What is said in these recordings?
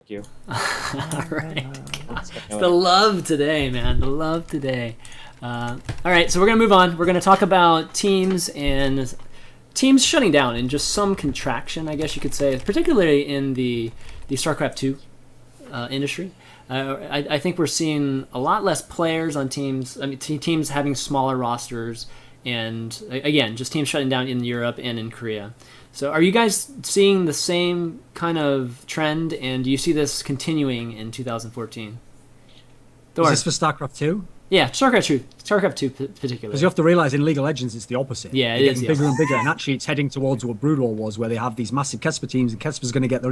you. All right. It's the love today, man. The love today. All right, so we're going to move on. We're going to talk about teams and teams shutting down and just some contraction, I guess you could say, particularly in the Starcraft 2 industry. I think we're seeing a lot less players on teams. I mean, teams having smaller rosters, and again, just teams shutting down in Europe and in Korea. So are you guys seeing the same kind of trend, and do you see this continuing in 2014? Is this for StarCraft 2? Yeah, StarCraft 2 particularly. Because you have to realize in League of Legends it's the opposite. Yeah, it is bigger and bigger, and actually it's heading towards what Brood War was, where they have these massive Kesper teams, and Kesper's going to get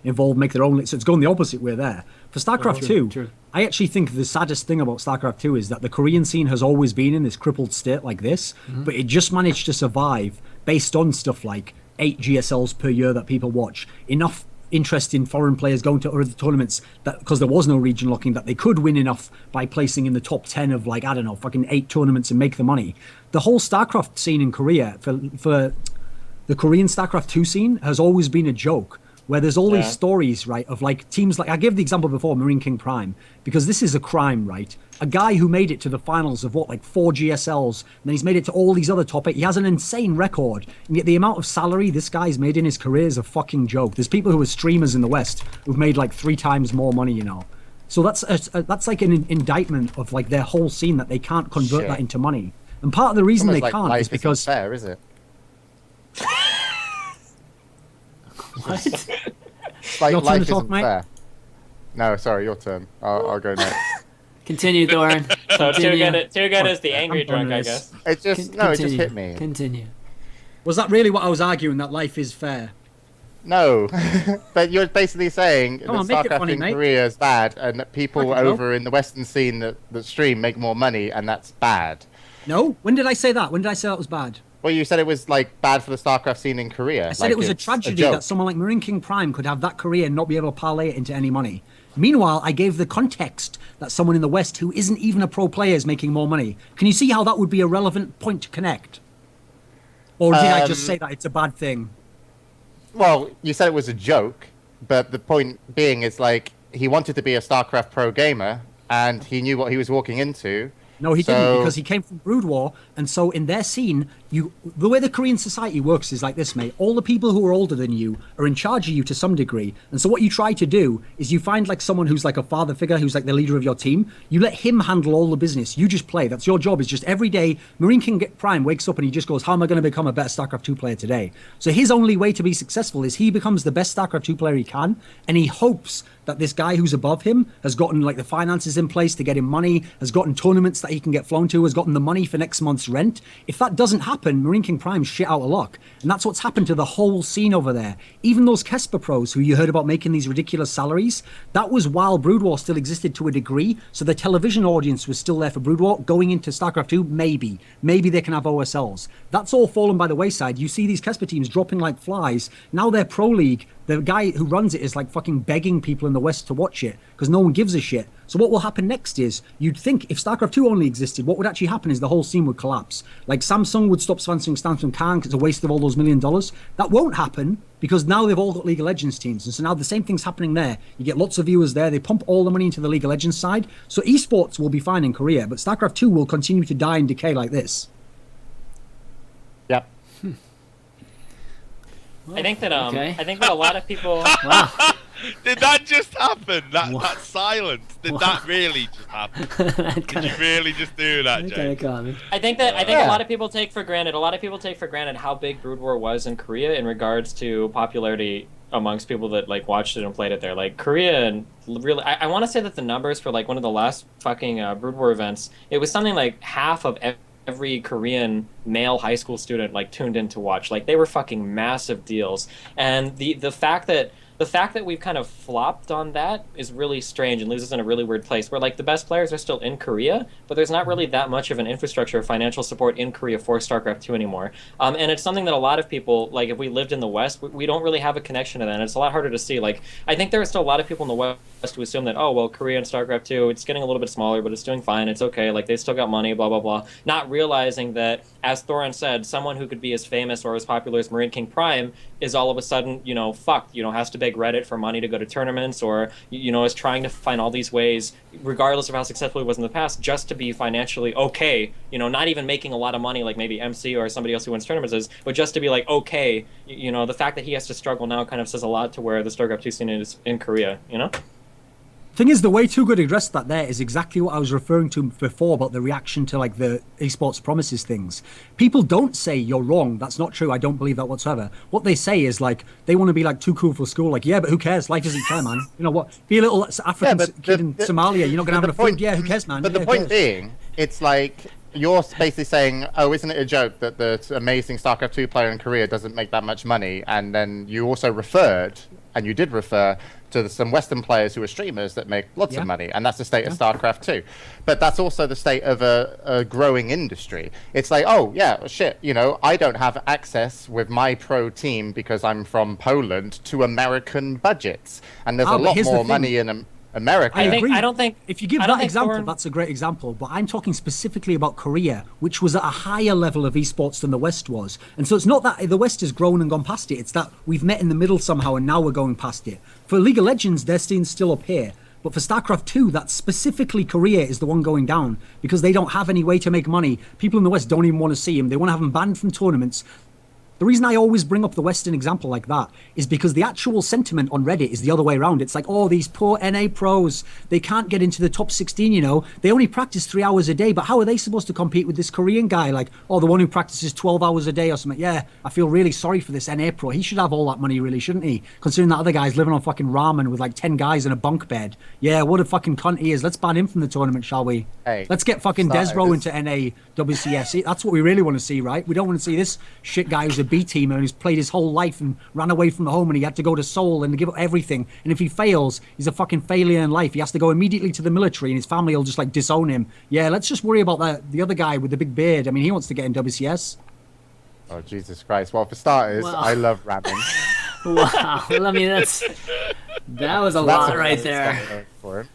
involved, make their own. So it's going the opposite way there. For StarCraft 2, true. I actually think the saddest thing about StarCraft 2 is that the Korean scene has always been in this crippled state like this, but it just managed to survive based on stuff like 8 GSLs per year that people watch, enough interest in foreign players going to other tournaments, that because there was no region locking, that they could win enough by placing in the top 10 of, like, I don't know, fucking 8 tournaments and make the money. The whole StarCraft scene in Korea, for the Korean StarCraft 2 scene, has always been a joke, where there's all these stories, right, of like teams like, I gave the example before, Marine King Prime, because this is a crime, right? A guy who made it to the finals of what, like 4 GSLs, and then he's made it to all these other top 8. He has an insane record, and yet the amount of salary this guy's made in his career is a fucking joke. There's people who are streamers in the West who've made like 3 times more money, you know. So that's like an indictment of like their whole scene, that they can't convert that into money. And part of the reason they can't is because fair, is it? What? Like, your turn life to talk, isn't mate? fair. No, sorry, your turn. I'll go next. Continue, Thorin. So too good is the angry drunk, I guess. It just it just hit me. Continue. Was that really what I was arguing, that life is fair? No, but you're basically saying that on, make it StarCraft funny, in mate. Korea is bad, and that people I can go. over in the Western scene that stream make more money, and that's bad. No? When did I say that? When did I say that was bad? Well, you said it was like bad for the StarCraft scene in Korea. I said it was a tragedy that someone like Marine King Prime could have that career and not be able to parlay it into any money. Meanwhile, I gave the context that someone in the West who isn't even a pro player is making more money. Can you see how that would be a relevant point to connect? Or did I just say that it's a bad thing? Well, you said it was a joke, but the point being is like he wanted to be a StarCraft pro gamer, and he knew what he was walking into. No, he didn't, because he came from Brood War, and so in their scene, the way the Korean society works is like this, mate. All the people who are older than you are in charge of you to some degree, and so what you try to do is you find like someone who's like a father figure, who's like the leader of your team. You let him handle all the business. You just play. That's your job. Is just every day, Marine King Prime wakes up and he just goes, how am I going to become a better StarCraft 2 player today? So his only way to be successful is he becomes the best StarCraft 2 player he can, and he hopes that this guy who's above him has gotten like the finances in place to get him money, has gotten tournaments that he can get flown to, has gotten the money for next month's rent. If that doesn't happen, Marine King Prime's shit out of luck. And that's what's happened to the whole scene over there. Even those Kesper pros who you heard about making these ridiculous salaries, that was while Brood War still existed to a degree, so the television audience was still there for Brood War. Going into StarCraft 2, maybe they can have OSLs. That's all fallen by the wayside. You see these Kesper teams dropping like flies. Now they're pro league. The guy who runs it is like fucking begging people in the West to watch it because no one gives a shit. So what will happen next is, you'd think if StarCraft 2 only existed, what would actually happen is the whole scene would collapse. Like Samsung would stop sponsoring Samsung Can because it's a waste of all those $1 million. That won't happen because now they've all got League of Legends teams. And so now the same thing's happening there. You get lots of viewers there. They pump all the money into the League of Legends side. So esports will be fine in Korea, but StarCraft 2 will continue to die and decay like this. Yep. I think that I think that a lot of people. Wow. Did that just happen? That silence. Did that really just happen? Did you really just do that, Jay? I think a lot of people take for granted. A lot of people take for granted how big Brood War was in Korea in regards to popularity amongst people that like watched it and played it there. Like Korea, and really, I want to say that the numbers for like one of the last fucking Brood War events, it was something like half of every Korean male high school student like tuned in to watch. Like they were fucking massive deals, and the fact that we've kind of flopped on that is really strange and leaves us in a really weird place where like the best players are still in Korea, but there's not really that much of an infrastructure of financial support in Korea for StarCraft 2 anymore. And it's something that a lot of people, like if we lived in the West, we don't really have a connection to that. And it's a lot harder to see. Like I think there are still a lot of people in the West who assume that, oh, well, Korea and StarCraft 2, it's getting a little bit smaller, but it's doing fine. It's okay. Like they still got money, blah, blah, blah. Not realizing that, as Thorin said, someone who could be as famous or as popular as Marine King Prime is all of a sudden, fucked, has to beg Reddit for money to go to tournaments, or, is trying to find all these ways, regardless of how successful he was in the past, just to be financially okay, not even making a lot of money like maybe MC or somebody else who wins tournaments is, but just to be like, okay, the fact that he has to struggle now kind of says a lot to where the StarCraft 2 scene is in Korea, Thing is, the way Too Good addressed that there is exactly what I was referring to before about the reaction to like the esports promises things. People don't say you're wrong, that's not true, I don't believe that whatsoever. What they say is like they want to be like too cool for school. Like, yeah, but who cares? Life doesn't care, man. You know what? Be a little African kid in Somalia. You're not gonna have enough food. Yeah, who cares, man? But yeah, the point being, it's like you're basically saying, oh, isn't it a joke that the amazing StarCraft 2 player in Korea doesn't make that much money? And then you also referred, and you did refer to some Western players who are streamers that make lots of money, and that's the state of StarCraft 2. But that's also the state of a growing industry. It's like, oh yeah, shit, I don't have access with my pro team because I'm from Poland to American budgets, and there's a lot more money in America. I don't think if you give that example, that's a great example. But I'm talking specifically about Korea, which was at a higher level of esports than the West was. And so it's not that the West has grown and gone past it. It's that we've met in the middle somehow, and now we're going past it. For League of Legends, their scene's still up here. But for StarCraft 2, that specifically Korea is the one going down because they don't have any way to make money. People in the West don't even want to see them. They want to have them banned from tournaments. The reason I always bring up the Western example like that is because the actual sentiment on Reddit is the other way around. It's like, oh, these poor NA pros, they can't get into the top 16, They only practice 3 hours a day, but how are they supposed to compete with this Korean guy? Like, oh, the one who practices 12 hours a day or something. Yeah, I feel really sorry for this NA pro. He should have all that money, really, shouldn't he? Considering that other guy's living on fucking ramen with like 10 guys in a bunk bed. Yeah, what a fucking cunt he is. Let's ban him from the tournament, shall we? Hey, let's get fucking Desro into NA WCS. That's what we really want to see, right? We don't want to see this shit guy who's a B-teamer and who's played his whole life and ran away from the home and he had to go to Seoul and give up everything. And if he fails, he's a fucking failure in life. He has to go immediately to the military and his family will just like disown him. Yeah, let's just worry about the other guy with the big beard. I mean, he wants to get in WCS. Oh, Jesus Christ. Well, for starters, I love ramen. Wow. Well, I mean, that was a lot right there. For him.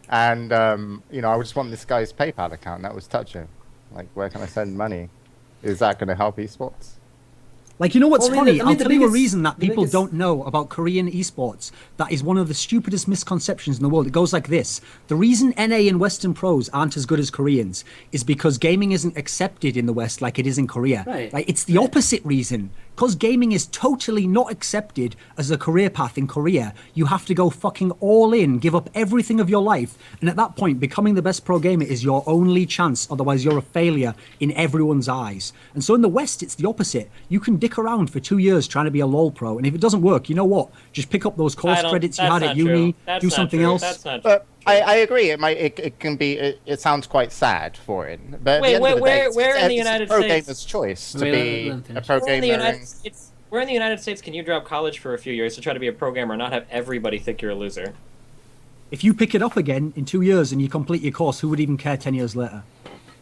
And, I just want this guy's PayPal account. That was touching. Like, where can I send money? Is that going to help esports? Like, you know what's funny? I'll tell you a reason that people don't know about Korean esports. That is one of the stupidest misconceptions in the world. It goes like this. The reason NA and Western pros aren't as good as Koreans is because gaming isn't accepted in the West like it is in Korea. Right. Like, it's the opposite reason. Because gaming is totally not accepted as a career path in Korea, you have to go fucking all in, give up everything of your life. And at that point, becoming the best pro gamer is your only chance. Otherwise, you're a failure in everyone's eyes. And so in the West, it's the opposite. You can dick around for 2 years trying to be a LoL pro. And if it doesn't work, you know what? Just pick up those course credits you had at uni, do something else. That's not true. But I agree. It can be. It sounds quite sad for it. But where in the United States? Pro gamer's choice to be a pro gamer. Where in the United States can you drop college for a few years to try to be a pro gamer and not have everybody think you're a loser? If you pick it up again in 2 years and you complete your course, who would even care 10 years later?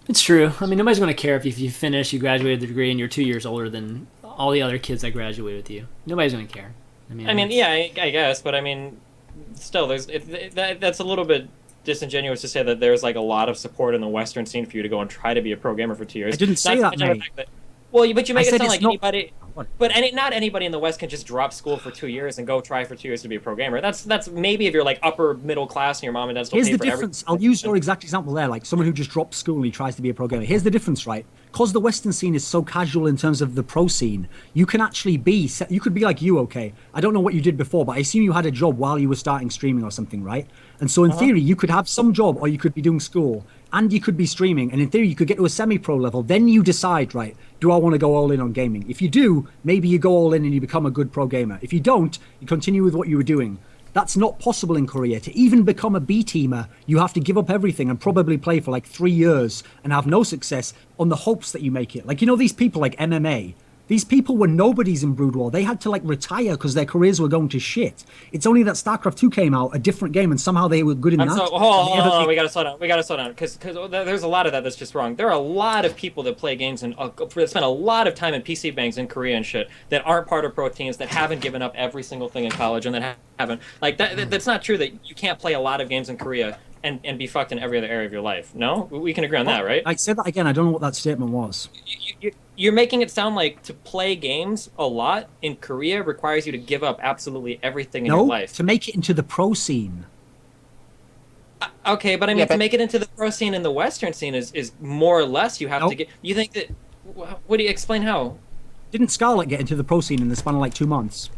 It's true. I mean, nobody's going to care if you finish, you graduated the degree, and you're 2 years older than all the other kids that graduated with you. Nobody's going to care. I guess, but I mean, still, that's a little bit disingenuous to say that there's like a lot of support in the Western scene for you to go and try to be a pro gamer for 2 years. I didn't say that, mate. Well, but you make it sound like not... anybody. But not anybody in the West can just drop school for 2 years and go try for 2 years to be a pro gamer. That's maybe if you're like upper middle class and your mom and dad still pay for everything. Here's the difference. I'll use your exact example there, like someone who just dropped school and he tries to be a pro gamer. Here's the difference, right? Because the Western scene is so casual in terms of the pro scene, you can actually you could be like you, okay? I don't know what you did before, but I assume you had a job while you were starting streaming or something, right? And so in theory, you could have some job or you could be doing school and you could be streaming. And in theory, you could get to a semi-pro level. Then you decide, right, do I want to go all in on gaming? If you do, maybe you go all in and you become a good pro gamer. If you don't, you continue with what you were doing. That's not possible in Korea. To even become a B-teamer, you have to give up everything and probably play for like 3 years and have no success on the hopes that you make it. Like, these people like MMA, these people were nobodies in Brood War. They had to like retire because their careers were going to shit. It's only that StarCraft 2 came out, a different game, and somehow they were good in that. Hold on, we gotta slow down. Because there's a lot of that's just wrong. There are a lot of people that play games and spend a lot of time in PC banks in Korea and shit that aren't part of pro teams, that haven't given up every single thing in college, and that haven't. Like, that's not true that you can't play a lot of games in Korea and be fucked in every other area of your life. No? We can agree on that, right? I said that again. I don't know what that statement was. you're making it sound like to play games a lot in Korea requires you to give up absolutely everything in your life. To make it into the pro scene. Okay, but I mean, to make it into the pro scene and the Western scene is more or less you have to get. You think that? What do you explain how? Didn't Scarlett get into the pro scene in the span of like 2 months,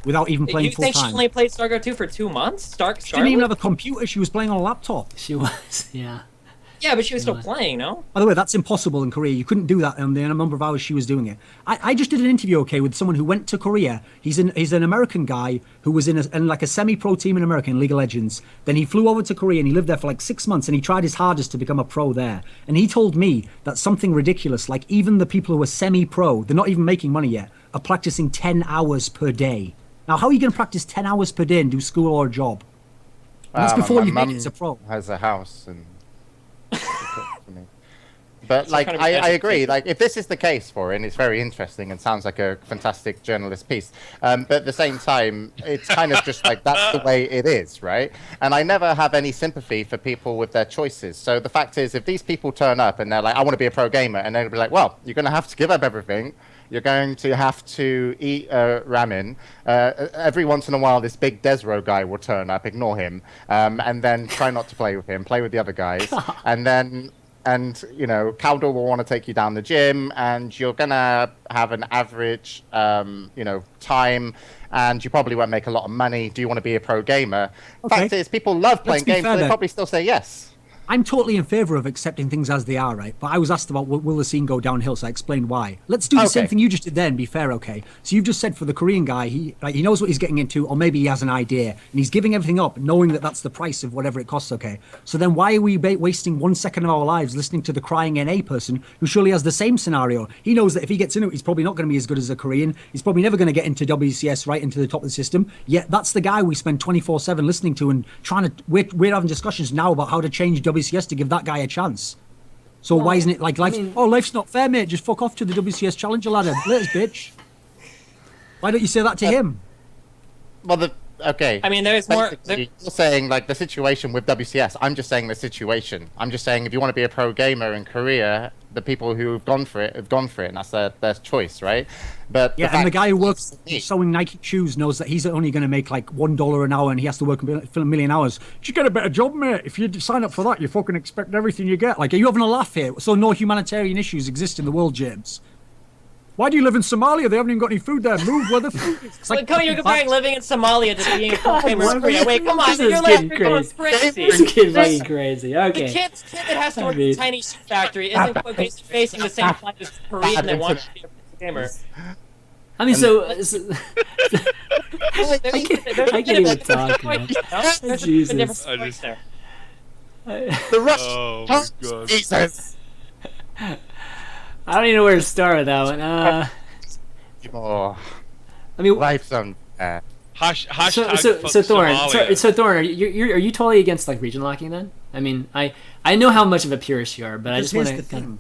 without even playing full time? You think she only played StarCraft 2 for 2 months? She didn't even have a computer. She was playing on a laptop. She was, yeah. Yeah, but she was still playing, no? By the way, that's impossible in Korea. You couldn't do that in the number of hours she was doing it. I just did an interview, with someone who went to Korea. He's an American guy who was in like a semi-pro team in America in League of Legends. Then he flew over to Korea and he lived there for like 6 months and he tried his hardest to become a pro there. And he told me that something ridiculous, like even the people who are semi-pro, they're not even making money yet, are practicing 10 hours per day. Now, how are you going to practice 10 hours per day and do school or a job? And that's before you make it as a pro. Has a house and... But like I agree, like if this is the case for it, and it's very interesting and sounds like a fantastic journalist piece, but at the same time it's kind of just like that's the way it is, right? And I never have any sympathy for people with their choices. So the fact is, if these people turn up and they're like, I want to be a pro gamer, and they'll be like, well, you're going to have to give up everything. You're going to have to eat ramen. Every once in a while, this big Desro guy will turn up, ignore him, and then try not to play with him, play with the other guys, and you know, Caldor will want to take you down the gym, and you're gonna have an average, time, and you probably won't make a lot of money. Do you want to be a pro gamer? Fact is, people love playing games, so they probably still say yes. I'm totally in favour of accepting things as they are, right? But I was asked about will the scene go downhill, so I explained why. Let's do the same thing you just did there and be fair, okay? So you've just said for the Korean guy, he knows what he's getting into, or maybe he has an idea, and he's giving everything up, knowing that that's the price of whatever it costs, okay? So then why are we wasting 1 second of our lives listening to the crying NA person who surely has the same scenario? He knows that if he gets into it, he's probably not going to be as good as a Korean. He's probably never going to get into WCS right into the top of the system. Yet that's the guy we spend 24/7 listening to and trying to. We're having discussions now about how to change WCS to give that guy a chance. So why isn't it like life's not fair, mate, just fuck off to the WCS Challenger ladder, laters, bitch. Why don't you say that to him? Well, I mean, there's more. You're saying like the situation with WCS. I'm just saying the situation. I'm just saying if you want to be a pro gamer in Korea, the people who have gone for it, and that's their choice, right? But and the guy who works sewing Nike shoes knows that he's only going to make like $1 an hour, and he has to work a million hours. You get a better job, mate. If you sign up for that, you fucking expect everything you get. Like, are you having a laugh here? So no humanitarian issues exist in the world, James. Why do you live in Somalia? They haven't even got any food there. Move where the food is. It's like, you're comparing living in Somalia to being a pro gamer in Korea. Wait, come on. This kid crazy. This kid fucking crazy. Okay. The kid that has to work in a tiny shoe factory isn't facing the same plight as Korea and they want to be a pro gamer. I mean, I can't even talk, man. Jesus. The Russian. Oh my God. Jesus. I don't even know where to start with that one. I mean, life's unfair. So Thorin, are you totally against like region locking then? I mean, I know how much of a purist you are, but I just want to.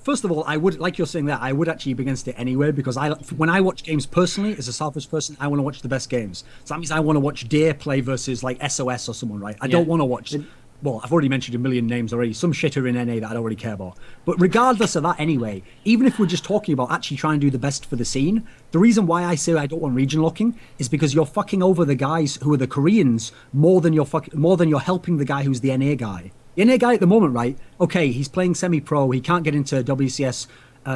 First of all, I would, like you're saying that, I would actually be against it anyway, because when I watch games personally, as a selfish person, I want to watch the best games. So that means I want to watch Deer play versus like SOS or someone, right? I don't want to watch. Well, I've already mentioned a million names already. Some shitter in NA that I don't really care about. But regardless of that anyway, even if we're just talking about actually trying to do the best for the scene, the reason why I say I don't want region locking is because you're fucking over the guys who are the Koreans more than you're helping the guy who's the NA guy. The NA guy at the moment, right? Okay, he's playing semi-pro. He can't get into WCS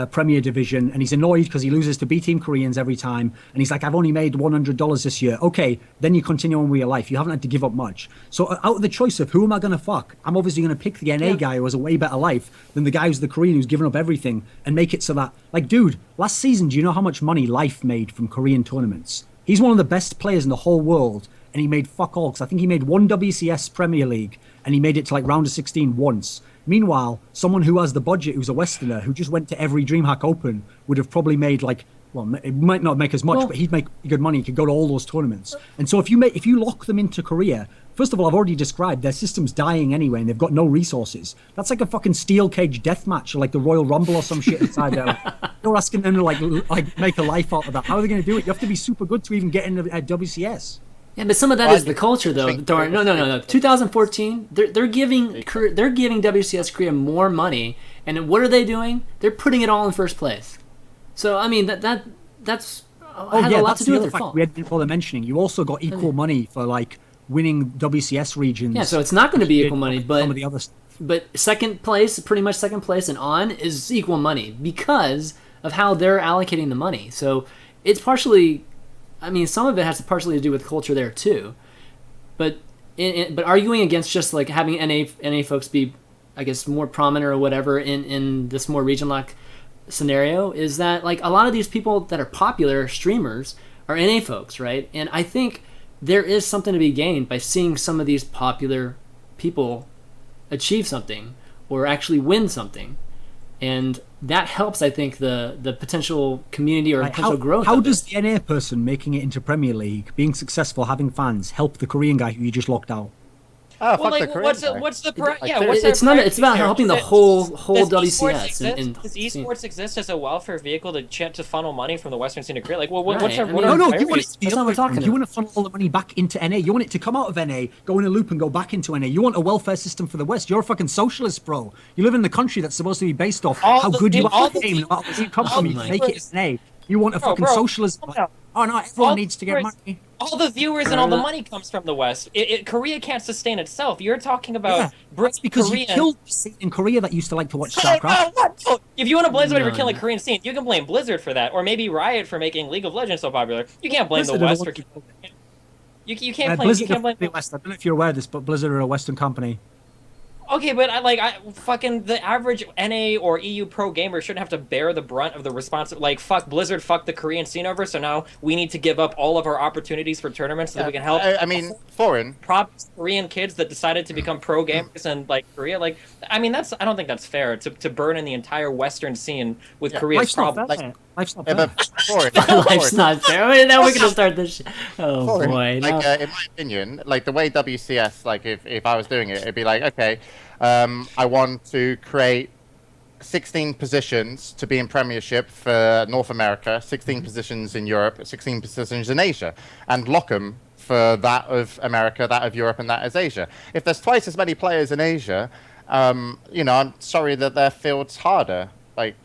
Premier Division, and he's annoyed because he loses to B-Team Koreans every time, and he's like, I've only made $100 this year. Okay, then you continue on with your life. You haven't had to give up much. So out of the choice of who am I going to fuck, I'm obviously going to pick the NA guy who has a way better life than the guy who's the Korean who's given up everything, and make it so that, like, dude, last season, do you know how much money Life made from Korean tournaments? He's one of the best players in the whole world, and he made fuck all, because I think he made one WCS Premier League, and he made it to like round of 16 once. Meanwhile, someone who has the budget, who's a Westerner, who just went to every DreamHack Open, would have probably made like, well, it might not make as much, but he'd make good money. He could go to all those tournaments. And so if you lock them into Korea, first of all, I've already described their system's dying anyway, and they've got no resources. That's like a fucking steel cage death match, or like the Royal Rumble or some shit inside there. You're asking them to like make a life out of that. How are they going to do it? You have to be super good to even get into WCS. Yeah, but some of that Well, is the culture, though. Thorin. No. 2014, they're giving WCS Korea more money, and what are they doing? They're putting it all in first place. So I mean that's has a lot to do with their fault. We didn't bother mentioning. You also got equal money for like winning WCS regions. Yeah, so it's not going to be equal money, but some of the other stuff. But second place, pretty much second place and on, is equal money because of how they're allocating the money. So it's partially, I mean, some of it has partially to do with culture there too. But but arguing against just like having NA folks be, I guess, more prominent or whatever in this more region-lock scenario is that like a lot of these people that are popular streamers are NA folks, right? And I think there is something to be gained by seeing some of these popular people achieve something or actually win something, and that helps, I think, the potential community or potential growth. How does the NA person making it into Premier League, being successful, having fans, help the Korean guy who you just locked out? Oh, well, fuck like, the Korean what's guy. what's the it's not. It's about helping the whole WCS. Does esports exist as a welfare vehicle to funnel money from the Western scene to Korea? Like, well, Right, what's our, I mean, what are No, our you want priorities? it to That's not what we're talking You want to funnel all the money back into NA. You want it to come out of NA, go in a loop and go back into NA. You want a welfare system for the West. You're a fucking socialist, bro. You live in the country that's supposed to be based off how good you are at the game and what you come from. You make it NA. You want a fucking socialism. Oh no, everyone needs to get money. All the viewers and all the money comes from the West. Korea can't sustain itself. You're talking about That's because Korean. you killed the scene in Korea that used to like to watch Starcraft. No. If you want to blame somebody for killing Korean scene, you can blame Blizzard for that, or maybe Riot for making League of Legends so popular. You can't blame the West for. You can't blame. Blizzard You can't blame the West. I don't know if you're aware of this, but Blizzard are a Western company. Okay, but fucking the average NA or EU pro gamer shouldn't have to bear the brunt of the responsibility. Like, fuck Blizzard, fuck the Korean scene over. So now we need to give up all of our opportunities for tournaments so that we can help. I mean, Thorin. Props Korean kids that decided to become pro gamers and like Korea. Like, I mean, I don't think that's fair to burden the entire Western scene with Korea's problems. Life's not Yeah, fair. but Thorin, Life's not fair. Wait, now we're gonna start this. Oh Thorin, boy! like, in my opinion, like the way WCS, like if I was doing it, it'd be like, okay, I want to create 16 positions to be in Premiership for North America, 16 positions in Europe, 16 positions in Asia, and lock them for that of America, that of Europe, and that as Asia. If there's twice as many players in Asia, you know, I'm sorry that their field's harder. Like,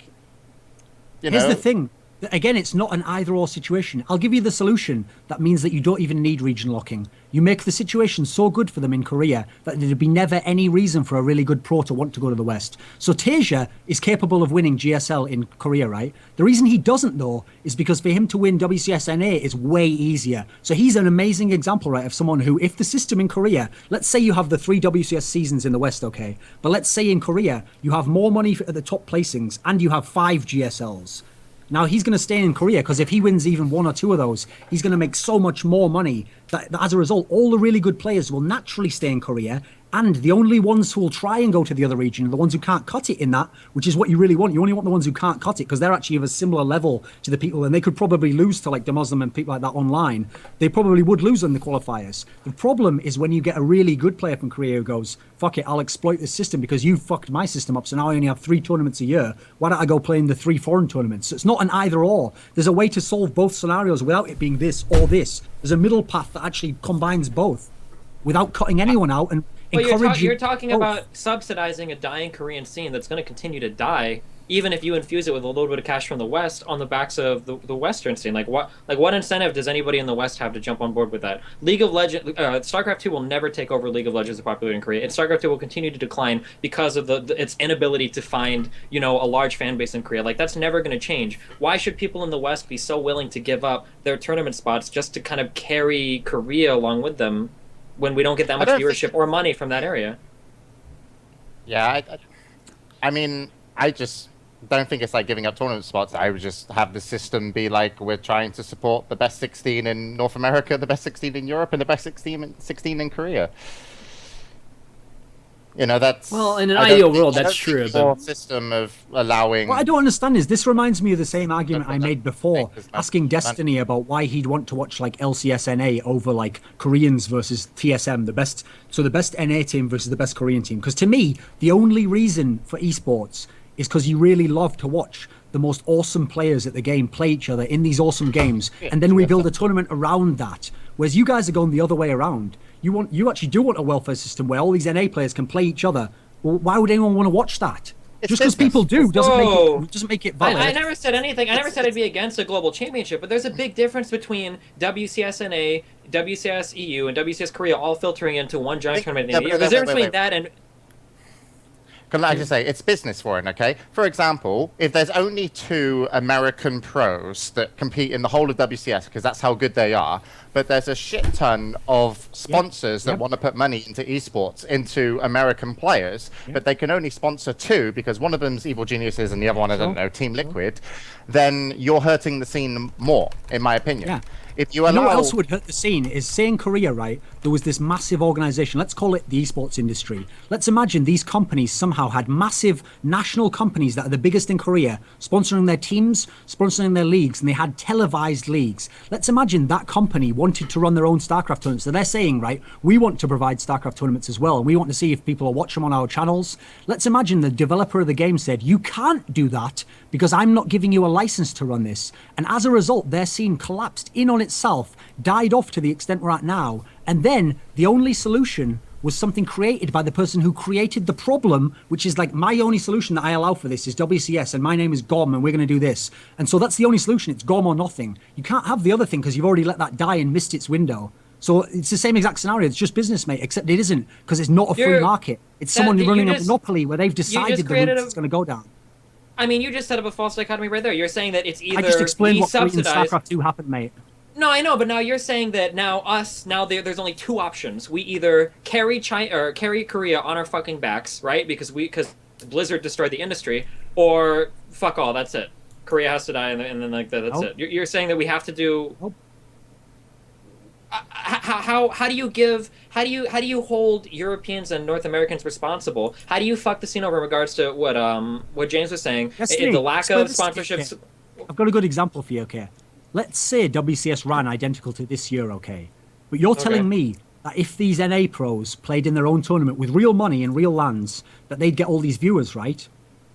you know. Here's the thing. Again, it's not an either-or situation. I'll give you the solution that means that you don't even need region locking. You make the situation so good for them in Korea that there'd be never any reason for a really good pro to want to go to the West. So Tasia is capable of winning GSL in Korea, right? The reason he doesn't, though, is because for him to win WCSNA is way easier. So he's an amazing example, right, of someone who, if the system in Korea, let's say you have the 3 WCS seasons in the West, okay? But let's say in Korea, you have more money at the top placings and you have 5 GSLs. Now, he's going to stay in Korea because if he wins even 1 or 2 of those, he's going to make so much more money that as a result, all the really good players will naturally stay in Korea. And the only ones who will try and go to the other region are the ones who can't cut it in that, which is what you really want. You only want the ones who can't cut it because they're actually of a similar level to the people, and they could probably lose to like the Muslim and people like that online. They probably would lose in the qualifiers. The problem is when you get a really good player from Korea who goes, fuck it, I'll exploit this system because you fucked my system up, so now I only have 3 tournaments a year. Why don't I go play in the 3 foreign tournaments? So it's not an either or. There's a way to solve both scenarios without it being this or this. There's a middle path that actually combines both without cutting anyone out and you're talking about subsidizing a dying Korean scene that's going to continue to die, even if you infuse it with a little bit of cash from the West on the backs of the Western scene. Like what incentive does anybody in the West have to jump on board with that? League of Legends, Starcraft 2 will never take over League of Legends' popularity in Korea. And Starcraft 2 will continue to decline because of its inability to find, you know, a large fan base in Korea. Like, that's never going to change. Why should people in the West be so willing to give up their tournament spots just to kind of carry Korea along with them when we don't get that much viewership or money from that area? Yeah, I mean, I just don't think it's like giving up tournament spots. I would just have the system be like, we're trying to support the best 16 in North America, the best 16 in Europe, and the best 16 in Korea. You know, that's... Well, in an ideal world, that's true. But system of allowing... What I don't understand is this reminds me of the same argument I made before, asking Destiny about why he'd want to watch like LCSNA over like Koreans versus TSM, the best NA team versus the best Korean team. Because to me, the only reason for esports is because you really love to watch the most awesome players at the game play each other in these awesome games, and then we build a tournament around that. Whereas you guys are going the other way around. You actually do want a welfare system where all these NA players can play each other. Well, why would anyone want to watch that? Just because people do doesn't make it valid. I never said anything. I never said I'd be against a global championship, but there's a big difference between WCS NA, WCS EU, and WCS Korea all filtering into one giant tournament in the year. There's a difference between that and... Can I just say, it's business for it, okay? For example, if there's only 2 American pros that compete in the whole of WCS, because that's how good they are, but there's a shit ton of sponsors that want to put money into esports, into American players, but they can only sponsor 2 because one of them's Evil Geniuses and the other one, I don't know, Team Liquid, then you're hurting the scene more, in my opinion. Yeah. If you allow... You know what else would hurt the scene is, say in Korea, right, there was this massive organization, let's call it the esports industry. Let's imagine these companies somehow had massive national companies that are the biggest in Korea, sponsoring their teams, sponsoring their leagues, and they had televised leagues. Let's imagine that company wanted to run their own Starcraft tournaments. So they're saying, right, we want to provide Starcraft tournaments as well, and we want to see if people will watch them on our channels. Let's imagine the developer of the game said, you can't do that because I'm not giving you a license to run this. And as a result, their scene collapsed in on itself, died off to the extent we're at now, and then the only solution was something created by the person who created the problem, which is like, my only solution that I allow for this is WCS, and my name is GOM, and we're going to do this. And so that's the only solution. It's GOM or nothing. You can't have the other thing because you've already let that die and missed its window. So it's the same exact scenario. It's just business, mate, except it isn't, because it's not a free market. It's someone running a monopoly where they've decided the route it's going to go down. I mean, you just set up a false dichotomy right there. You're saying that it's either I just explained what in subsidized... StarCraft 2 happened, mate. No, I know, but now you're saying that there's only 2 options. We either carry China or carry Korea on our fucking backs, right? Because Blizzard destroyed the industry, or fuck all. That's it. Korea has to die, and then like that's it. You're saying that we have to do. Nope. How do you hold Europeans and North Americans responsible? How do you fuck the scene over in regards to what James was saying? The lack of sponsorships. I've got a good example for you, okay? Let's say WCS ran identical to this year, okay? But you're telling me that if these NA pros played in their own tournament with real money and real lands, that they'd get all these viewers, right?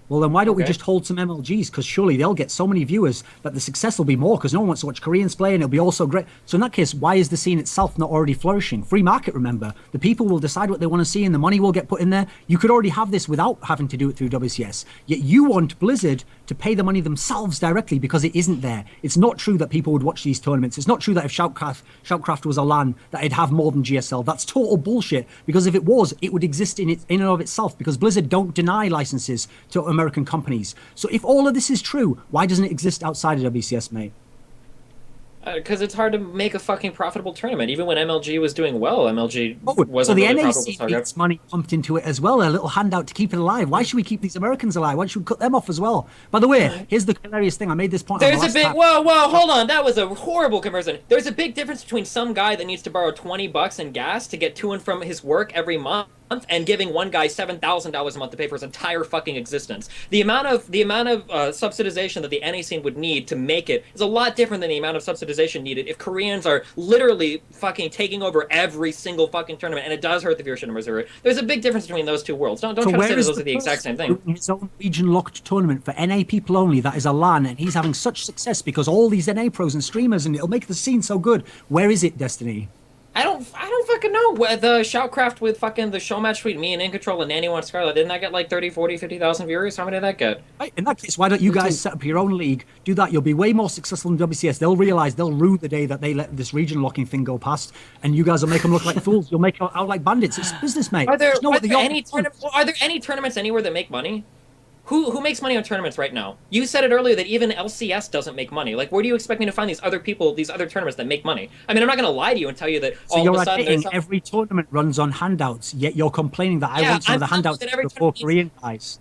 Well, then why don't we just hold some MLGs? Because surely they'll get so many viewers that the success will be more, because no one wants to watch Koreans play and it'll be all so great. So in that case, why is the scene itself not already flourishing? Free market, remember. The people will decide what they want to see and the money will get put in there. You could already have this without having to do it through WCS. Yet you want Blizzard to pay the money themselves directly because it isn't there. It's not true that people would watch these tournaments. It's not true that if Shoutcraft was a LAN, that it'd have more than GSL. That's total bullshit, because if it was, it would exist in and of itself, because Blizzard don't deny licenses to American companies. So if all of this is true, why doesn't it exist outside of WCS, mate? Because it's hard to make a fucking profitable tournament. Even when MLG was doing well, MLG wasn't so the really NAC gets money pumped into it as well, a little handout to keep it alive. Why should we keep these Americans alive? Why should we cut them off as well? By the way, here's the hilarious thing. I made this point. There's a big whoa, hold on. That was a horrible comparison. There's a big difference between some guy that needs to borrow $20 in gas to get to and from his work every month, and giving one guy $7,000 a month to pay for his entire fucking existence. The amount of subsidization that the NA scene would need to make it is a lot different than the amount of subsidization needed if Koreans are literally fucking taking over every single fucking tournament, and it does hurt the viewership numbers. There's a big difference between those two worlds. Don't try to say that those are the exact same thing. His own region-locked tournament for NA people only, that is a LAN, and he's having such success because all these NA pros and streamers, and it'll make the scene so good. Where is it, Destiny? I don't fucking know. The Shoutcraft with fucking the show match between me and In Control and Nanny One Scarlet, didn't that get like 30, 40, 50,000 viewers? How many did that get? Right, in that case, why don't you guys set up your own league? Do that. You'll be way more successful than WCS. They'll realize they'll rue the day that they let this region locking thing go past, and you guys will make them look like fools. You'll make out like bandits. It's business, mate. Are there any tournaments anywhere that make money? Who makes money on tournaments right now? You said it earlier that even LCS doesn't make money. Like, where do you expect me to find these other people, these other tournaments that make money? I mean, I'm not going to lie to you and tell you that all of a sudden every tournament runs on handouts, yet you're complaining that I want some of the handouts for Korean guys.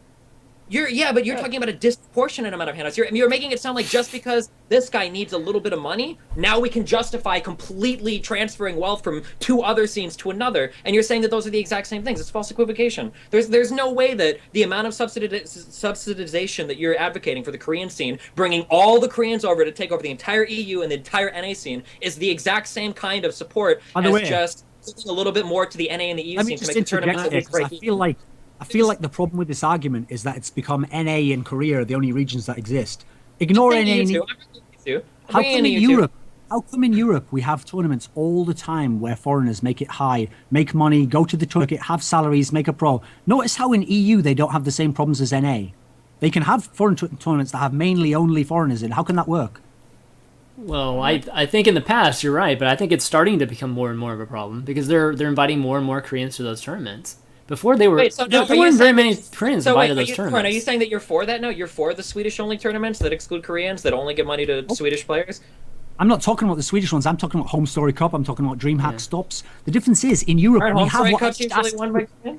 But you're talking about a disproportionate amount of handouts. You're making it sound like just because this guy needs a little bit of money, now we can justify completely transferring wealth from two other scenes to another. And you're saying that those are the exact same things. It's false equivocation. There's no way that the amount of subsidization that you're advocating for the Korean scene, bringing all the Koreans over to take over the entire EU and the entire NA scene, is the exact same kind of support as just a little bit more to the NA and the EU scene to make the tournament. I feel like the problem with this argument is that it's become NA and Korea are the only regions that exist. Ignore NA and How come in Europe? How come in Europe we have tournaments all the time where foreigners make it high, make money, go to the tournament, have salaries, make a pro? Notice how in EU they don't have the same problems as NA. They can have foreign tournaments that have mainly only foreigners in. How can that work? Well, I think in the past you're right, but I think it's starting to become more and more of a problem because they're inviting more and more Koreans to those tournaments. Before they were, there weren't very many Koreans invited to those tournaments. Are you saying that you're for that? No, you're for the Swedish-only tournaments that exclude Koreans, that only give money to Swedish players? I'm not talking about the Swedish ones. I'm talking about Home Story Cup. I'm talking about DreamHack stops. The difference is, in Europe, we have what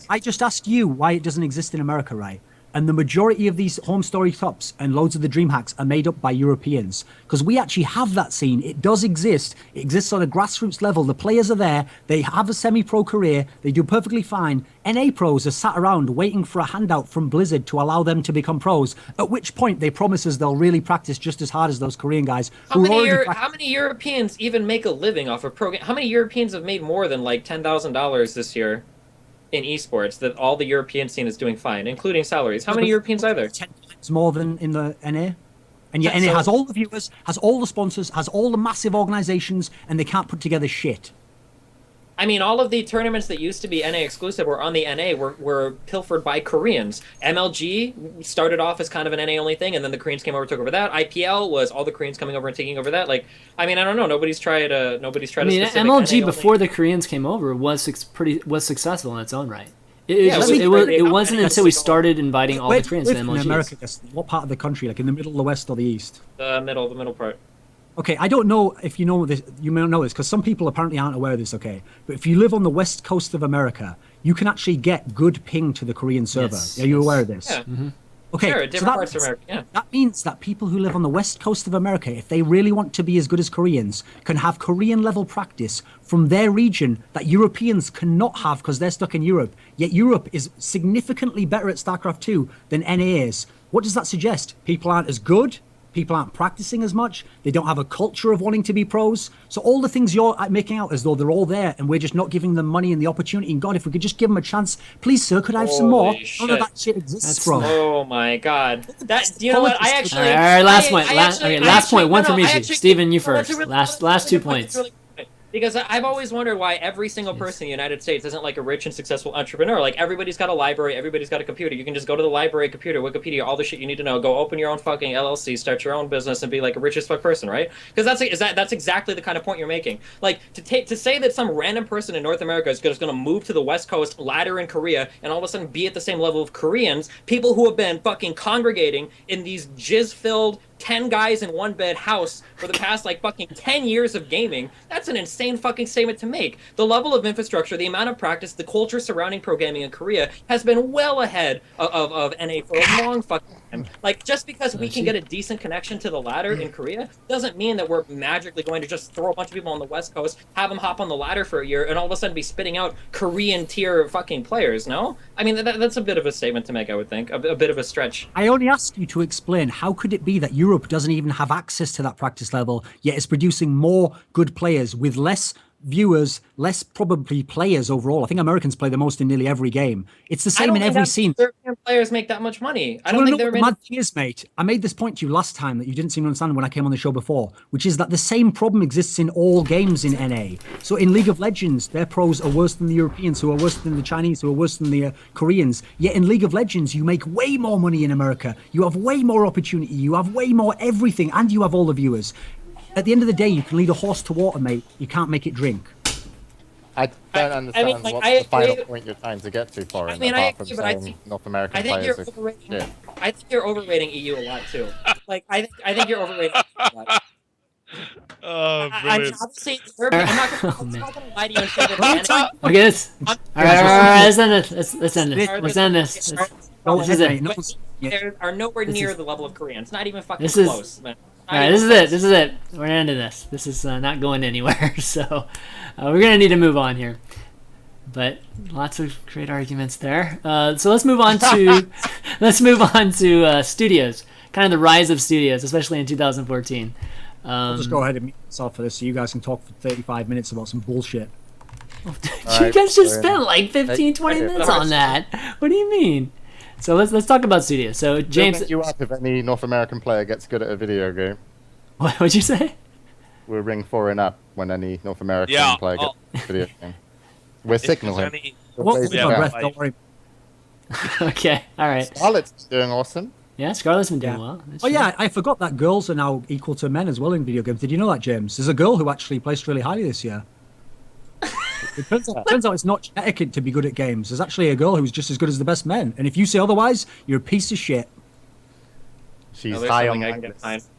I just asked you why it doesn't exist in America, right? And the majority of these Home Story Cups and loads of the DreamHacks are made up by Europeans. Because we actually have that scene. It does exist. It exists on a grassroots level. The players are there. They have a semi-pro career. They do perfectly fine. NA pros are sat around waiting for a handout from Blizzard to allow them to become pros, at which point they promise us they'll really practice just as hard as those Korean guys. How many Europeans even make a living off of pro? How many Europeans have made more than like $10,000 this year in esports? That all the European scene is doing fine, including salaries. How many Europeans are there? 10 times more than in the NA. And yet NA has all the viewers, has all the sponsors, has all the massive organizations, and they can't put together shit. I mean, all of the tournaments that used to be NA exclusive were on the NA were pilfered by Koreans. MLG started off as kind of an NA only thing, and then the Koreans came over and took over that. IPL was all the Koreans coming over and taking over that. Like, I mean, I don't know. Nobody's tried. I mean, MLG before the Koreans came over was successful in its own right. It wasn't until we started inviting all the Koreans to MLG. America, what part of the country? Like in the middle, the west, or the east? The middle part. Okay, I don't know if you know this. You may not know this because some people apparently aren't aware of this. Okay, but if you live on the west coast of America, you can actually get good ping to the Korean server. Are you aware of this? Yeah. Mm-hmm. Okay, sure, different parts of America. Yeah. That means that people who live on the west coast of America, if they really want to be as good as Koreans, can have Korean level practice from their region that Europeans cannot have because they're stuck in Europe. Yet Europe is significantly better at Starcraft 2 than NA is. What does that suggest? People aren't as good. People aren't practicing as much. They don't have a culture of wanting to be pros. So all the things you're making out as though they're all there and we're just not giving them money and the opportunity. And God, if we could just give them a chance, please, sir, could I have some more? Shit. None of that shit exists from. Oh my God. You know what? I actually. All right, last point. One from each. Steven, you first. Last 2 points. Because I've always wondered why every single person in the United States isn't like a rich and successful entrepreneur. Like everybody's got a library, everybody's got a computer. You can just go to the library, computer, Wikipedia, all the shit you need to know. Go open your own fucking LLC, start your own business, and be like a rich as fuck person, right? Because that's exactly the kind of point you're making. Like to say that some random person in North America is just going to move to the West Coast, ladder in Korea, and all of a sudden be at the same level of Koreans, people who have been fucking congregating in these jizz-filled 10 guys in one bed house for the past like fucking 10 years of gaming. That's an insane fucking statement to make. The level of infrastructure, the amount of practice, the culture surrounding pro gaming in Korea has been well ahead of NA for a long fucking time. Like just because we can get a decent connection to the ladder in Korea doesn't mean that we're magically going to just throw a bunch of people on the West Coast, have them hop on the ladder for a year, and all of a sudden be spitting out Korean tier fucking players, no? I mean, that's a bit of a statement to make, I would think. A bit of a stretch. I only ask you to explain, how could it be that Europe doesn't even have access to that practice level, yet is producing more good players with less viewers, less probably players overall? I think Americans play the most in nearly every game. It's the same in every scene. European players make that much money. I don't think they're. The mad thing is, mate, I made this point to you last time that you didn't seem to understand when I came on the show before, which is that the same problem exists in all games in NA. So in League of Legends, their pros are worse than the Europeans, who are worse than the Chinese, who are worse than the Koreans. Yet in League of Legends, you make way more money in America. You have way more opportunity. You have way more everything, and you have all the viewers. At the end of the day, you can lead a horse to water, mate. You can't make it drink. I don't understand what's the final point you're trying to get to, Thorin, apart from saying North American players are shit. I think you're overrating EU a lot, too. Like, I think you're overrating EU a lot. Oh, brilliant. I'm not going to lie to you and say that. Okay, this. All right, let's end this. Let's end this. This is it. They are nowhere near the level of Koreans. Not even fucking close, man. All right, this is it. We're ending this. This is not going anywhere. So we're gonna need to move on here. But lots of great arguments there. So let's move on to studios. Kind of the rise of studios, especially in 2014. I'll just go ahead and mute myself for this, so you guys can talk for 35 minutes about some bullshit. You guys just spent like 15, 20 minutes on that. What do you mean? So let's talk about studios. So James, you up if any North American player gets good at a video game. What'd you say? We'll ring Thorin up when any North American player gets a video game. We'll signal him. Don't worry. Okay, all right. Scarlett's doing awesome. Yeah, Scarlett's been doing well. Oh yeah, I forgot that girls are now equal to men as well in video games. Did you know that, James? There's a girl who actually placed really highly this year. It turns out it's not genetic to be good at games. There's actually a girl who's just as good as the best men. And if you say otherwise, you're a piece of shit. She's high on my list.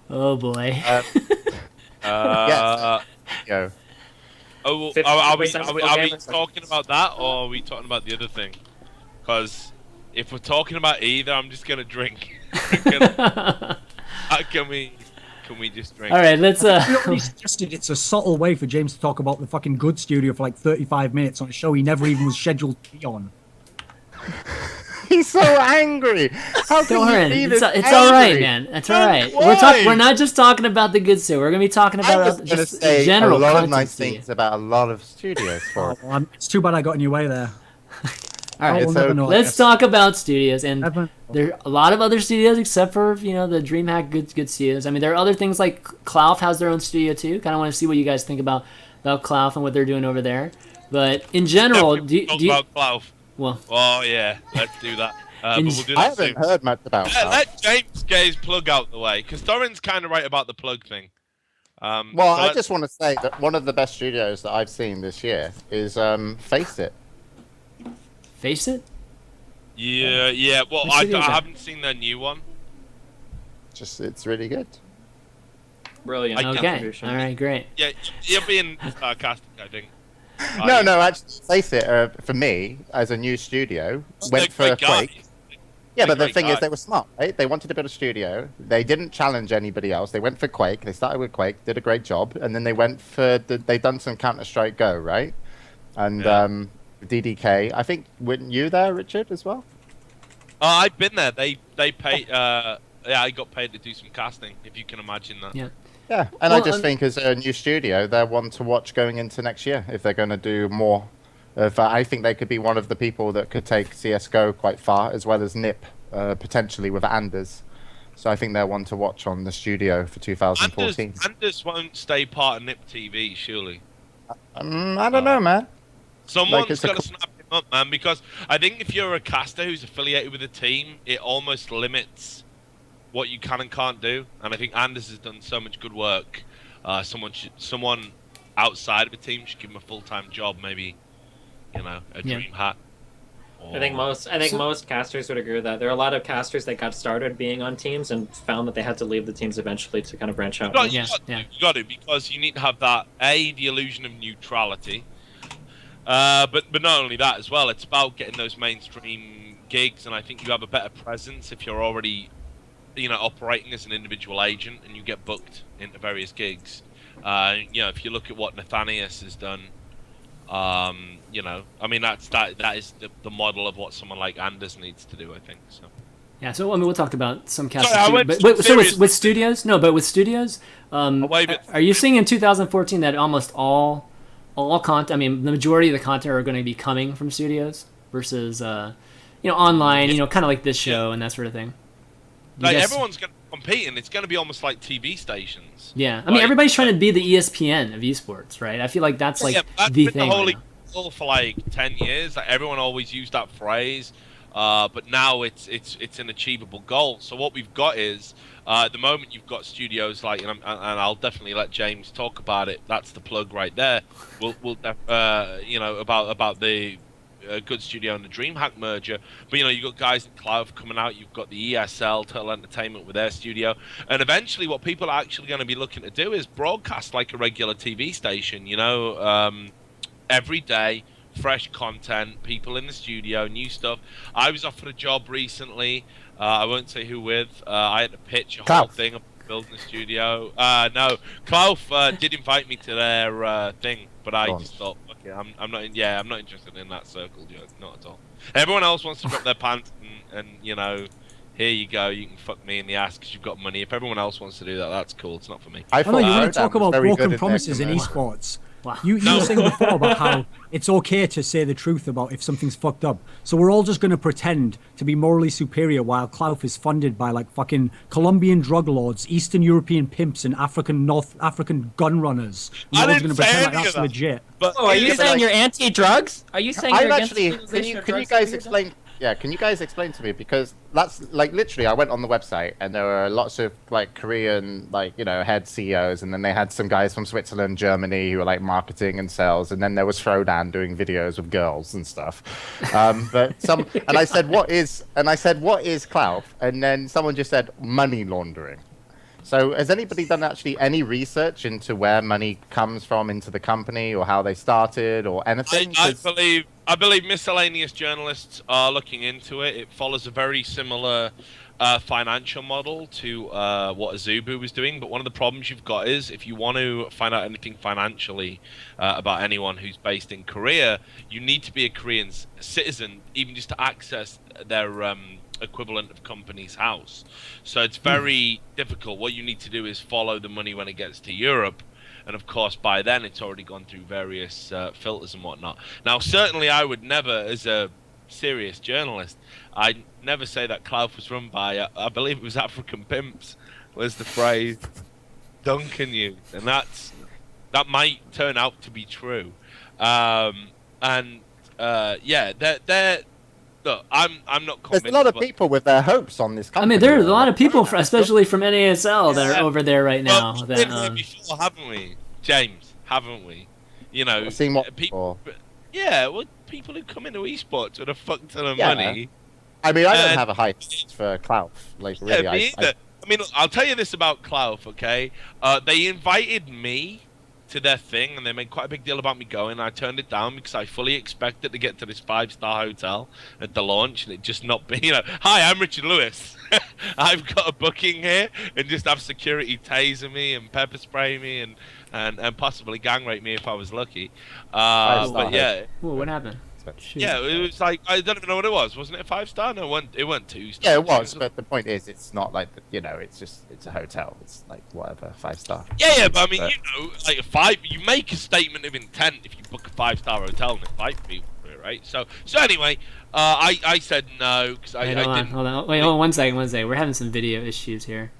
Oh boy. Yes. Go. Oh, are we talking about that, or are we talking about the other thing? Because if we're talking about either, I'm just gonna drink. Can we just drink? All right, let's. We already suggested it's a subtle way for James to talk about the fucking good studio for like 35 minutes on a show he never even was scheduled to be on. He's so angry. How can Thorin, you be this it's angry? all right, man. It's all right. We're not just talking about the good studio. We're gonna be talking about just general a lot of content nice studio. things about a lot of studios. For It's too bad I got in your way there. All right, let's talk about studios, and there are a lot of other studios except for the DreamHack good studios. I mean, there are other things like Clouf has their own studio too. Kind of want to see what you guys think about Clouf and what they're doing over there. But in general, do you about Clouf? Well, oh yeah, let's do that. But we'll do that I haven't heard much about Clouf. Let James get his plug out the way, because Thorin's kind of right about the plug thing. Well, I just want to say that one of the best studios that I've seen this year is Face It. Face It? Yeah. Well, I haven't seen their new one. It's really good. Brilliant. Okay. All right. Great. Yeah, you're being sarcastic, I think. No, actually, Face It, for me, as a new studio, went for Quake. Yeah, but the thing is, they were smart, right? They wanted to build a studio. They didn't challenge anybody else. They went for Quake. They started with Quake, did a great job, and then they went for they done some Counter-Strike Go, right? And DDK. I think weren't you there, Richard, as well? I've been there. They paid. I got paid to do some casting, if you can imagine that. Yeah. Yeah, and I just think as a new studio, they're one to watch going into next year if they're going to do more. I think they could be one of the people that could take CSGO quite far, as well as NIP, potentially with Anders. So I think they're one to watch on the studio for 2014. Anders won't stay part of NIP TV, surely. I don't know, man. Someone's got to snap him up, man, because I think if you're a caster who's affiliated with a team, it almost limits what you can and can't do. And I think Anders has done so much good work. Someone outside of a team should give him a full-time job, maybe, a dream hat. I think most casters would agree with that. There are a lot of casters that got started being on teams and found that they had to leave the teams eventually to kind of branch out. You got to, because you need to have that, the illusion of neutrality. But not only that as well, it's about getting those mainstream gigs, and I think you have a better presence if you're already operating as an individual agent and you get booked into various gigs. If you look at what Nathanias has done, I mean that is the model of what someone like Anders needs to do, I think. So. Yeah, so we'll talk about some casters too. But with studios, are you seeing in 2014 that almost all content? I mean, the majority of the content are going to be coming from studios versus online, kind of like this show and that sort of thing. Everyone's going to compete, and it's going to be almost like TV stations. Yeah, I mean, everybody's trying to be the ESPN of esports, right? I feel like that's the thing. Holy goal for like 10 years. Like, everyone always used that phrase, but now it's an achievable goal. So what we've got is, at the moment, you've got studios like, and I'll definitely let James talk about it. That's the plug right there. We'll about the good studio and the DreamHack merger, but you've got guys in Clouf coming out, you've got the ESL Total Entertainment with their studio, and eventually what people are actually going to be looking to do is broadcast like a regular TV station, every day, fresh content, people in the studio, new stuff. I was offered a job recently, I won't say who with, I had to pitch a whole thing of building a studio. No, Clouf did invite me to their thing, but I just thought, I'm not interested in that circle joke, not at all. Everyone else wants to drop their pants and here you go, you can fuck me in the ass because you've got money. If everyone else wants to do that, that's cool. It's not for me. I know you want to talk about broken promises in esports. Wow. You were saying before about how it's okay to say the truth about if something's fucked up. So we're all just going to pretend to be morally superior while Clout is funded by like fucking Colombian drug lords, Eastern European pimps, and North African gun runners. We're all going to pretend like that's legit. But are you saying you're anti-drugs? Are you saying you're against actually. legalization of Can you drugs guys in explain? Yeah, can you guys explain to me, because that's like literally I went on the website and there were lots of like Korean head CEOs, and then they had some guys from Switzerland, Germany who were like marketing and sales, and then there was Frodan doing videos of girls and stuff. And I said what is clout, and then someone just said money laundering. So has anybody done actually any research into where money comes from into the company, or how they started, or anything? I believe miscellaneous journalists are looking into it. It follows a very similar financial model to what Azubu was doing. But one of the problems you've got is if you want to find out anything financially about anyone who's based in Korea, you need to be a Korean citizen, even just to access their equivalent of Company's House. So it's very difficult. What you need to do is follow the money when it gets to Europe. And of course, by then, it's already gone through various filters and whatnot. Now, certainly, I would never, as a serious journalist, I'd never say that Clout was run by, I believe it was African pimps, was the phrase Duncan used. And that might turn out to be true. Look, I'm not convinced. There's a lot of people with their hopes on this company. I mean, there's a lot of people, especially from NASL, that are over there right now. Well, we've been here before, haven't we, James? Haven't we? You know, I've seen what people. Yeah, well, people who come into esports with a fuck ton of money. I mean, I don't have a high taste for Clout. Like, really, yeah, me either. I mean, I'll tell you this about Clout, okay? They invited me to their thing, and they made quite a big deal about me going. I turned it down because I fully expected to get to this 5-star hotel at the launch, and it just not be, hi, I'm Richard Lewis. I've got a booking here, and just have security taser me and pepper spray me and possibly gang rape me if I was lucky. But yeah. Whoa, what happened? Shoot. Yeah, it was like, I don't even know what it was. Wasn't it a 5-star? No, it weren't 2 stars. Yeah, it was, but the point is, it's not like, it's a hotel. It's like, whatever, 5-star. Yeah, but I mean, like you make a statement of intent if you book a 5-star hotel and invite people for it, right? So anyway, I said no, because I didn't. Hold on. Wait, hold on one second. We're having some video issues here.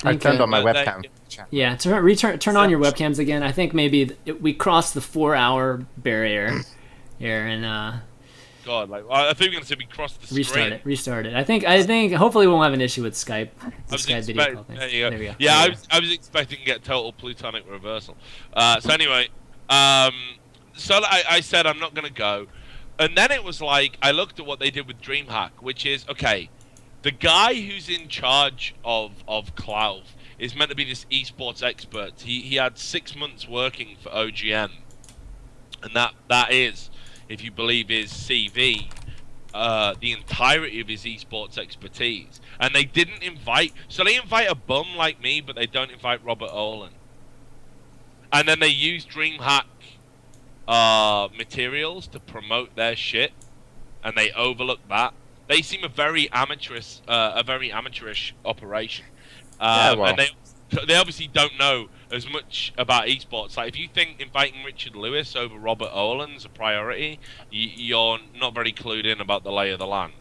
I turned on my webcam. Yeah, turn on your webcams again. I think maybe we crossed the 4-hour barrier. Here and God, like I think we're gonna say we crossed the screen. Restart it. I think hopefully we won't have an issue with Skype. The Skype video call thing. There we go. Yeah, I was expecting to get total plutonic reversal. So anyway, so I said I'm not gonna go, and then it was like I looked at what they did with DreamHack, which is okay. The guy who's in charge of Clout is meant to be this esports expert. He had 6 months working for OGN, and that is, if you believe his CV, the entirety of his esports expertise. And they didn't invite... So they invite a bum like me, but they don't invite Robert Olin. And then they use DreamHack materials to promote their shit. And they overlook that. They seem a very amateurish operation. And they obviously don't know as much about esports. Like, if you think inviting Richard Lewis over Robert Olin's a priority, you're not very clued in about the lay of the land.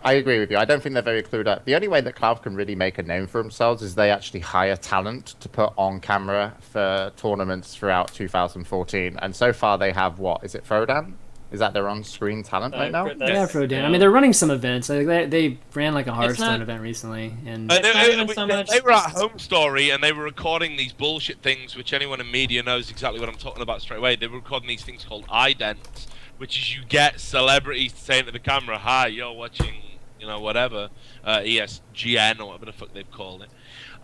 I agree with you. I don't think they're very clued up. The only way that Cloud can really make a name for themselves is they actually hire talent to put on camera for tournaments throughout 2014. And so far they have, what, is it Frodan? Is that their on-screen talent right now? Yeah, Frodan. I mean, they're running some events. Like they ran like a Hearthstone event recently, and they were at Home Story and they were recording these bullshit things, which anyone in media knows exactly what I'm talking about straight away. They were recording these things called idents, which is you get celebrities saying to the camera, "Hi, you're watching, whatever, ESGN or whatever the fuck they've called it,"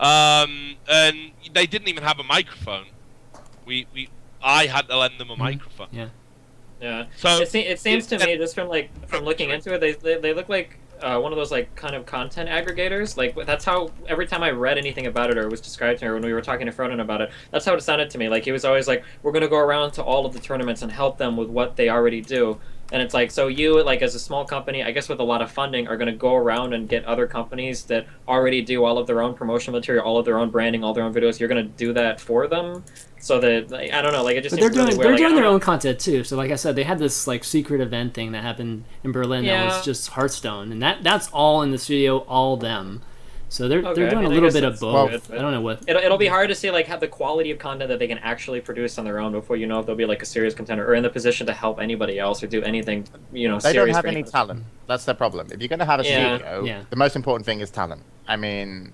and they didn't even have a microphone. I had to lend them a microphone. Yeah. Yeah. So it seems to me, just from looking into it, they look like one of those like kind of content aggregators. Like that's how every time I read anything about it or was described to her when we were talking to Frodan about it, that's how it sounded to me. Like he was always like, we're gonna go around to all of the tournaments and help them with what they already do. And it's like, so you, like, as a small company, I guess with a lot of funding, are going to go around and get other companies that already do all of their own promotional material, all of their own branding, all their own videos. You're going to do that for them, so that, like, I don't know, like, it just But they're seems really doing weird. they're Like, doing their I don't own content too. So like I said, they had this like secret event thing that happened in Berlin that Yeah. was just Hearthstone, and that's all in the studio, all them. So they're Okay, doing I mean, a I little guess bit of that's both. good, but I don't know what. It'll be hard to see, like, have the quality of content that they can actually produce on their own before you know if they'll be, like, a serious contender or in the position to help anybody else or do anything, you know, They serious don't have for any anybody. talent. That's their problem. If you're going to have a Yeah. studio, Yeah. the most important thing is talent. I mean,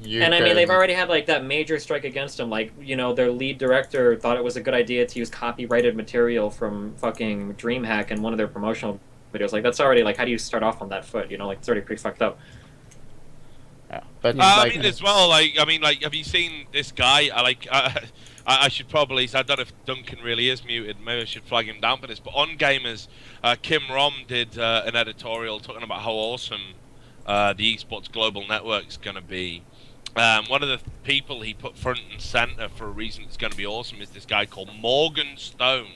And I mean, they've already had, like, that major strike against them. Like, you know, their lead director thought it was a good idea to use copyrighted material from fucking DreamHack in one of their promotional videos. Like, that's already, like, how do you start off on that foot? You know, like, it's already pretty fucked up. Yeah. But Yeah. I mean, as well, like, I mean, like, have you seen this guy? I should probably, I don't know if Duncan really is muted, maybe I should flag him down for this, but on Gamers, Kim Rom did an editorial talking about how awesome the Esports Global Network is going to be. One of the people he put front and center for a reason it's going to be awesome is this guy called Morgan Stone.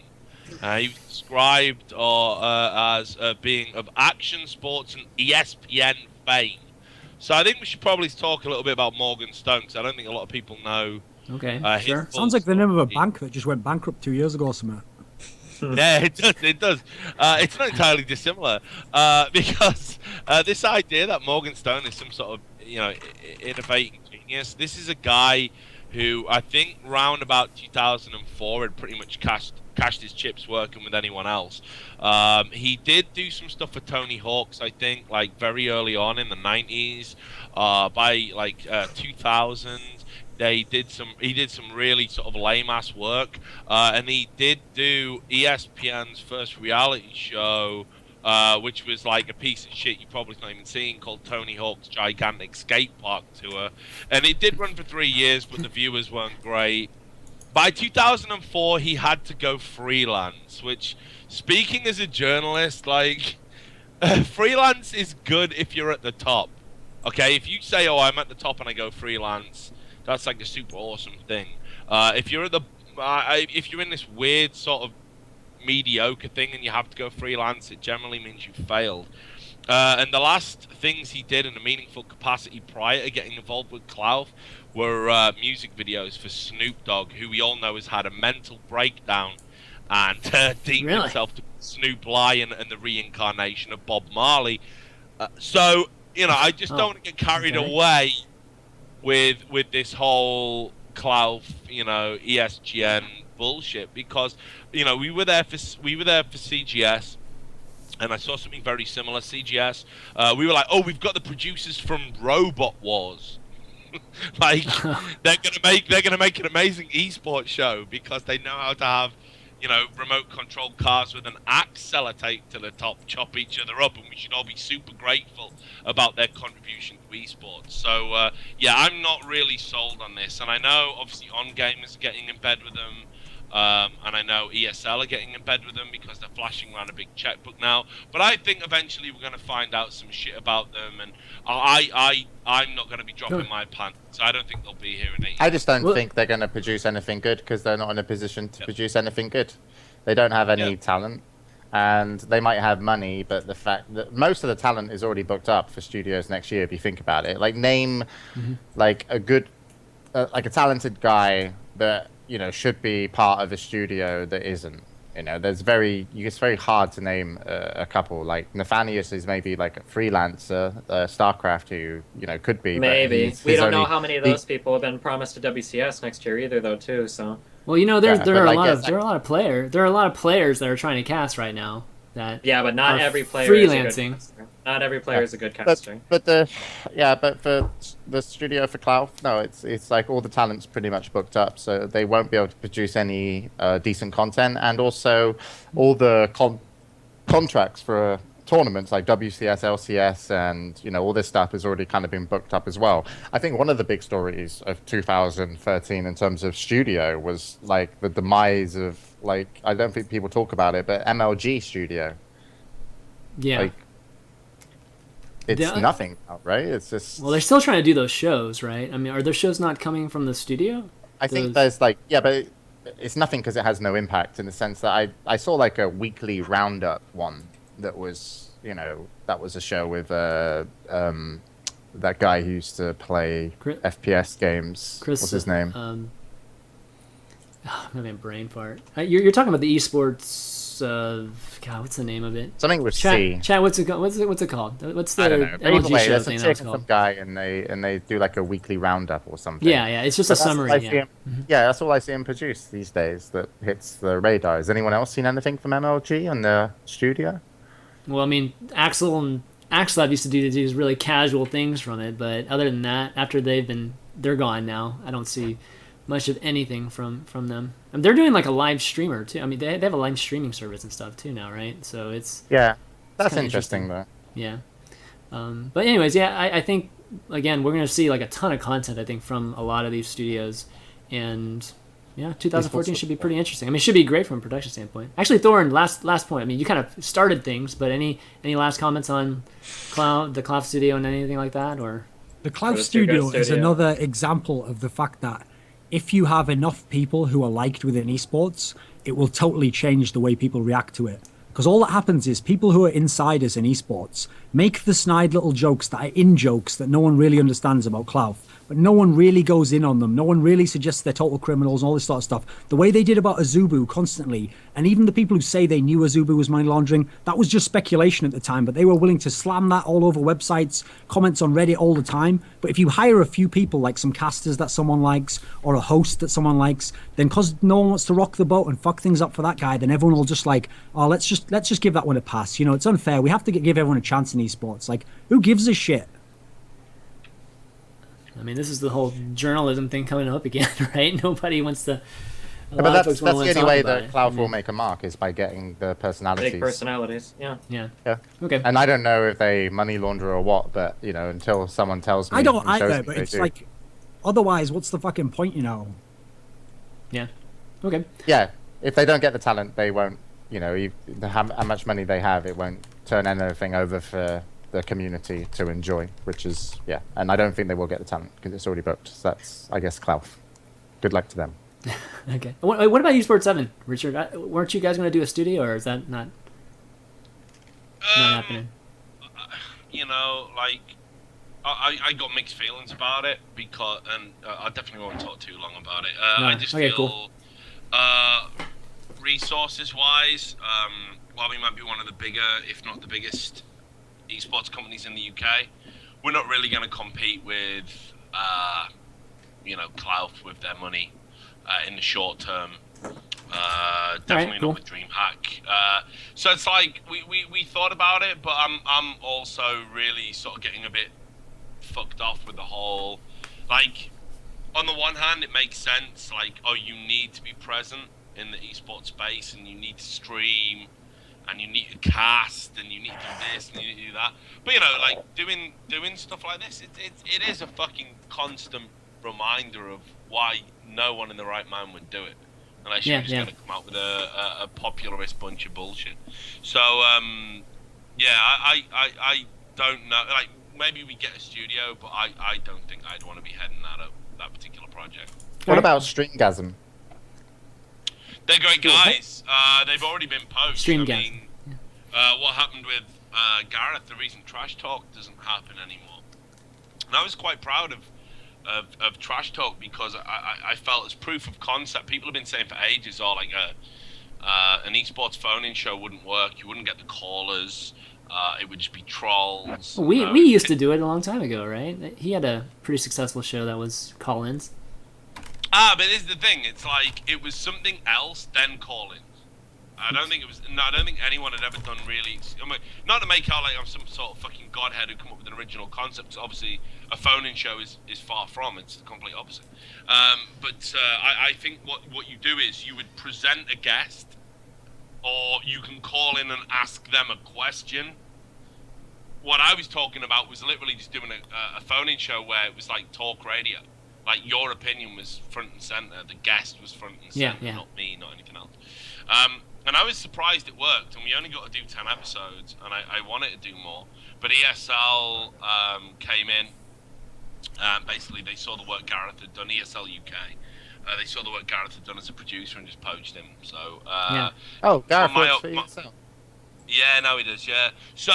He was described as being of action, sports, and ESPN fame. So I think we should probably talk a little bit about Morgan Stone, because I don't think a lot of people know. Okay, his sure. full Sounds like the name of a story. bank that just went bankrupt 2 years ago or something. Yeah, it does. It does. It's not entirely dissimilar because this idea that Morgan Stone is some sort of, you know, innovating genius. This is a guy who I think round about 2004 had pretty much cashed his chips working with anyone else. He did do some stuff for Tony Hawk's, I think, like very early on in the 90s. By like 2000. He did some really sort of lame ass work, and he did do ESPN's first reality show, which was like a piece of shit you probably not even seen, called Tony Hawk's Gigantic Skate Park Tour, and it did run for 3 years, but the viewers weren't great. By 2004, he had to go freelance, which, speaking as a journalist, like, freelance is good if you're at the top. Okay, if you say, "Oh, I'm at the top and I go freelance," that's like a super awesome thing. If you're at the, if you're in this weird sort of mediocre thing and you have to go freelance, it generally means you failed. And the last things he did in a meaningful capacity prior to getting involved with Cloud were music videos for Snoop Dogg, who we all know has had a mental breakdown and deemed Really? himself to be Snoop Lion and the reincarnation of Bob Marley. So, you know, I just don't want to get carried away with this whole Cloud, you know, ESGN bullshit, because, you know, we were there for CGS, and I saw something very similar. CGS, we were like, "Oh, we've got the producers from Robot Wars." Like, they're gonna make an amazing esports show because they know how to have, you know, remote controlled cars with an axe sellotape to the top, chop each other up, and we should all be super grateful about their contribution to esports. So yeah, I'm not really sold on this, and I know obviously OnGamers are getting in bed with them. And I know ESL are getting in bed with them because they're flashing around a big checkbook now. But I think eventually we're going to find out some shit about them, and I'm not going to be dropping my pants. So I don't think they'll be here in 8 years. I just don't think they're going to produce anything good because they're not in a position to produce anything good. They don't have any talent, and they might have money, but the fact that most of the talent is already booked up for studios next year, if you think about it. Like, name like a good, like a talented guy that, you know, should be part of a studio that isn't. You know, it's very hard to name a couple. Like Nathanius is maybe like a freelancer, Starcraft, who, you know, could be. Maybe. But We don't know how many of those people have been promised to WCS next year either, though, too. So. Well, you know, there are a lot of players that are trying to cast right now. That yeah, but not are every player freelancing. is a good caster. Not every player is a good caster. But for the studio for Cloud, no, it's like all the talent's pretty much booked up, so they won't be able to produce any decent content, and also all the contracts for tournaments like WCS, LCS, and, you know, all this stuff has already kind of been booked up as well. I think one of the big stories of 2013 in terms of studio was like the demise of, like, I don't think people talk about it, but MLG Studio. Yeah. Like, it's nothing now, right? It's just... Well, they're still trying to do those shows, right? I mean, are those shows not coming from the studio? I think there's like, yeah, but it's nothing because it has no impact in the sense that I saw like a weekly roundup one that was, that was a show with that guy who used to play FPS games. What's his name? I'm having a brain fart. You're talking about the esports. God, what's the name of it? Something with C. Chat. What's it called? What's the I don't know. But either LG way, show there's thing a that was chick and called? some guy, and they do like a weekly roundup or something. Yeah. It's just a summary. Yeah. Yeah, that's all I see him produce these days that hits the radar. Has anyone else seen anything from MLG on the studio? Well, I mean, Axel used to do these really casual things from it, but other than that, after they're gone now. I don't see much of anything from them. And they're doing like a live streamer too. I mean, they have a live streaming service and stuff too now, right? So that's interesting though. Yeah. But anyways, I think again we're gonna see like a ton of content. I think from a lot of these studios, and 2014 should be pretty interesting. I mean, it should be great from a production standpoint. Actually, Thorin, last point. I mean, you kind of started things, but any last comments on the Cloud Studio and anything like that, or? The Cloud Studio is another example of the fact that if you have enough people who are liked within esports, it will totally change the way people react to it. Because all that happens is people who are insiders in esports make the snide little jokes that are in-jokes that no one really understands about Cloud. But no one really goes in on them. No one really suggests they're total criminals and all this sort of stuff. The way they did about Azubu constantly, and even the people who say they knew Azubu was money laundering, that was just speculation at the time, but they were willing to slam that all over websites, comments on Reddit all the time. But if you hire a few people, like some casters that someone likes, or a host that someone likes, then because no one wants to rock the boat and fuck things up for that guy, then everyone will just like, oh, let's just give that one a pass. It's unfair. We have to give everyone a chance in esports. Like, who gives a shit? I mean, this is the whole journalism thing coming up again, right? Nobody wants to. But that's the only way that Cloud will make a mark is by getting the personalities. Big personalities, yeah. Okay. And I don't know if they money launder or what, but until someone tells me, I don't either. But it's like, otherwise, what's the fucking point? Yeah. Okay. Yeah. If they don't get the talent, they won't. How much money they have, it won't turn anything over for the community to enjoy, which is and I don't think they will get the talent because it's already booked. So that's, I guess, Cloud. Good luck to them. Okay. What about Esports 7, Richard? Weren't you guys going to do a studio, or is that not happening? I got mixed feelings about it because, and I definitely won't talk too long about it. I just okay, feel, cool. Resources-wise, while we might be one of the bigger, if not the biggest, esports companies in the UK, we're not really going to compete with, Cloud with their money in the short term. Definitely not with DreamHack. So it's like we thought about it, but I'm also really sort of getting a bit fucked off with the whole, like, on the one hand it makes sense, like, oh, you need to be present in the esports space and you need to stream and you need to cast and you need to do this and you need to do that, but like doing stuff like this, it is a fucking constant reminder of why no one in the right mind would do it unless you're just going to come out with a popularist bunch of bullshit. So I don't know, like, maybe we get a studio, but I don't think I'd want to be heading that particular project. What about Streamgasm? They're great guys. They've already been poached. Streamgasm. What happened with Gareth, the reason Trash Talk doesn't happen anymore. And I was quite proud of Trash Talk because I felt as proof of concept. People have been saying for ages, like an esports phone-in show wouldn't work. You wouldn't get the callers. It would just be trolls. We used to do it a long time ago, right? He had a pretty successful show that was call-ins. But this is the thing. It's like it was something else than call-ins. I don't think anyone had ever done really. I mean, not to make out like I'm some sort of fucking godhead who come up with an original concept. So obviously, a phone-in show is far from. It's the complete opposite. But I think what you do is you would present a guest, or you can call in and ask them a question. What I was talking about was literally just doing a phone-in show where it was like talk radio. Like, your opinion was front and center, the guest was front and center, not me, not anything else. And I was surprised it worked, and we only got to do 10 episodes, and I wanted to do more. But ESL came in, basically they saw the work Gareth had done, ESL UK, They saw the work Gareth had done as a producer and just poached him. So Oh, Gareth my- works for my- ESL. yeah, no, he does. Yeah. So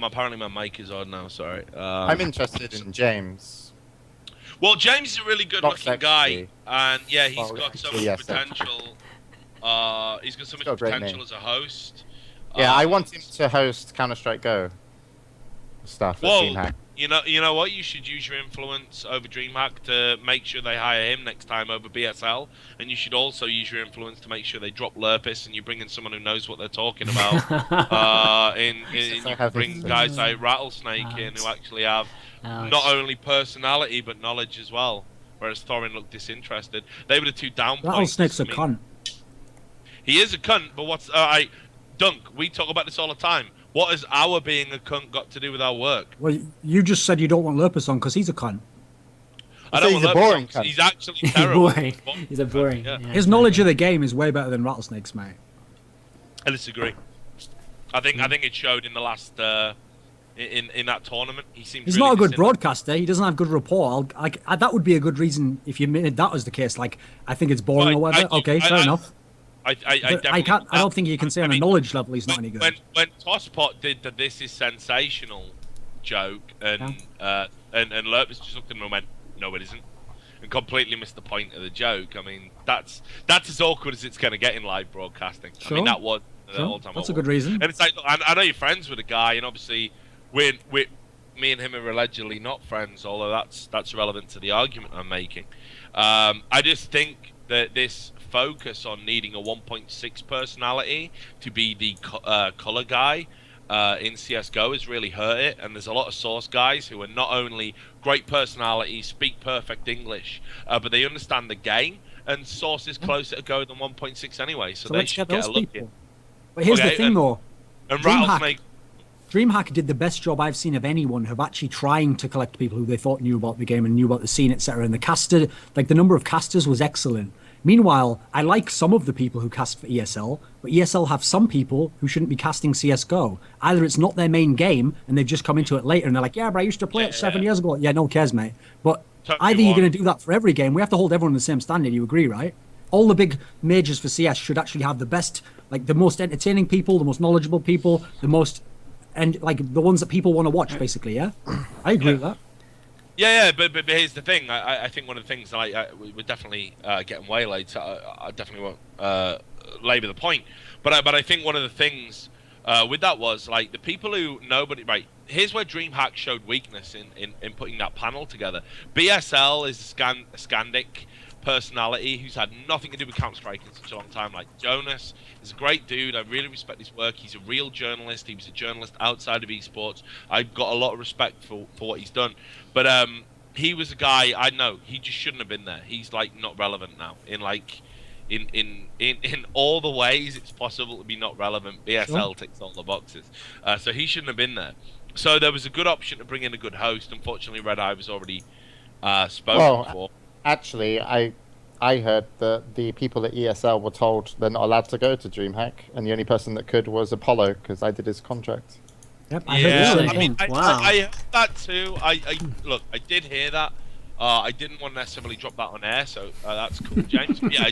apparently my mic is on now. Sorry. I'm interested in James. Well, James is a really good-looking guy, sexy. and yeah, he's Well, got so actually, much yes, potential. He's got so much got a great potential name. as a host. Yeah, I want him to host Counter-Strike Go stuff at Well, DreamHack. you know what? You should use your influence over DreamHack to make sure they hire him next time over BSL, and you should also use your influence to make sure they drop Lurpus, and you bring in someone who knows what they're talking about. You can bring guys like Rattlesnake in who actually have not only personality but knowledge as well. Whereas Thorin looked disinterested. They were the two down points. Rattlesnake's a cunt. He is a cunt, but what's Dunk? We talk about this all the time. What has our being a cunt got to do with our work? Well, you just said you don't want Lurpus on because he's a cunt. I don't he's want a boring Lurpus. cunt. He's actually He's terrible. boring. He's a boring. Yeah. Yeah, His knowledge of the game is way better than Rattlesnake's, mate. I disagree. I think it showed in the last in that tournament. He's He's not a good broadcaster. He doesn't have good rapport. That would be a good reason if you made that was the case. Like, I think it's boring or whatever. Okay, fair enough. I But I can't. I don't think you can say on a knowledge level he's not any good. When Tosspot did the "this is sensational" joke, and Lurpus just looked at him and went, "No, it isn't," and completely missed the point of the joke. I mean, that's as awkward as it's going to get in live broadcasting. Sure. I mean, that was Sure. all-time. That's a awkward. good reason. And it's like, look, I know you're friends with a guy, and obviously, me and him are allegedly not friends. Although that's relevant to the argument I'm making. I just think that this focus on needing a 1.6 personality to be the color guy in CSGO has really hurt it, and there's a lot of Source guys who are not only great personalities, speak perfect English, but they understand the game, and Source is closer to go than 1.6 anyway, so they let's should get get those a look people. in. But here's Okay, the thing, though. And DreamHack- Rattlesnake, DreamHack did the best job I've seen of anyone of actually trying to collect people who they thought knew about the game and knew about the scene, etc. And the caster, like the number of casters was excellent. Meanwhile, I like some of the people who cast for ESL, but ESL have some people who shouldn't be casting CSGO. Either it's not their main game and they've just come into it later and they're like, yeah, but I used to play it 7 years ago. Yeah, no one cares, mate. But Totally either you're wrong. going to do that for every game. We have to hold everyone the same standard. You agree, right? All the big majors for CS should actually have the best, like the most entertaining people, the most knowledgeable people, the most, and like the ones that people want to watch, basically. Yeah, I agree with that. Yeah, but here's the thing. I think one of the things we're definitely getting waylaid, so I definitely won't labour the point. But I think one of the things with that was like the people who nobody right. Here's where DreamHack showed weakness in putting that panel together. BSL is a Scandic personality who's had nothing to do with Counter-Strike in such a long time. Like Jonas is a great dude. I really respect his work. He's a real journalist. He was a journalist outside of esports. I've got a lot of respect for what he's done. But he was a guy I know he just shouldn't have been there. He's like not relevant now in all the ways it's possible to be not relevant. BSL ticks all the boxes. So he shouldn't have been there. So there was a good option to bring in a good host. Unfortunately, Red Eye was already spoken for. Actually, I heard that the people at ESL were told they're not allowed to go to DreamHack, and the only person that could was Apollo because I did his contract. Yep, I heard the Yeah, same I mean, thing. Wow. I heard that too. Look, I did hear that. I didn't want to necessarily drop that on air, so that's cool, James. Yeah,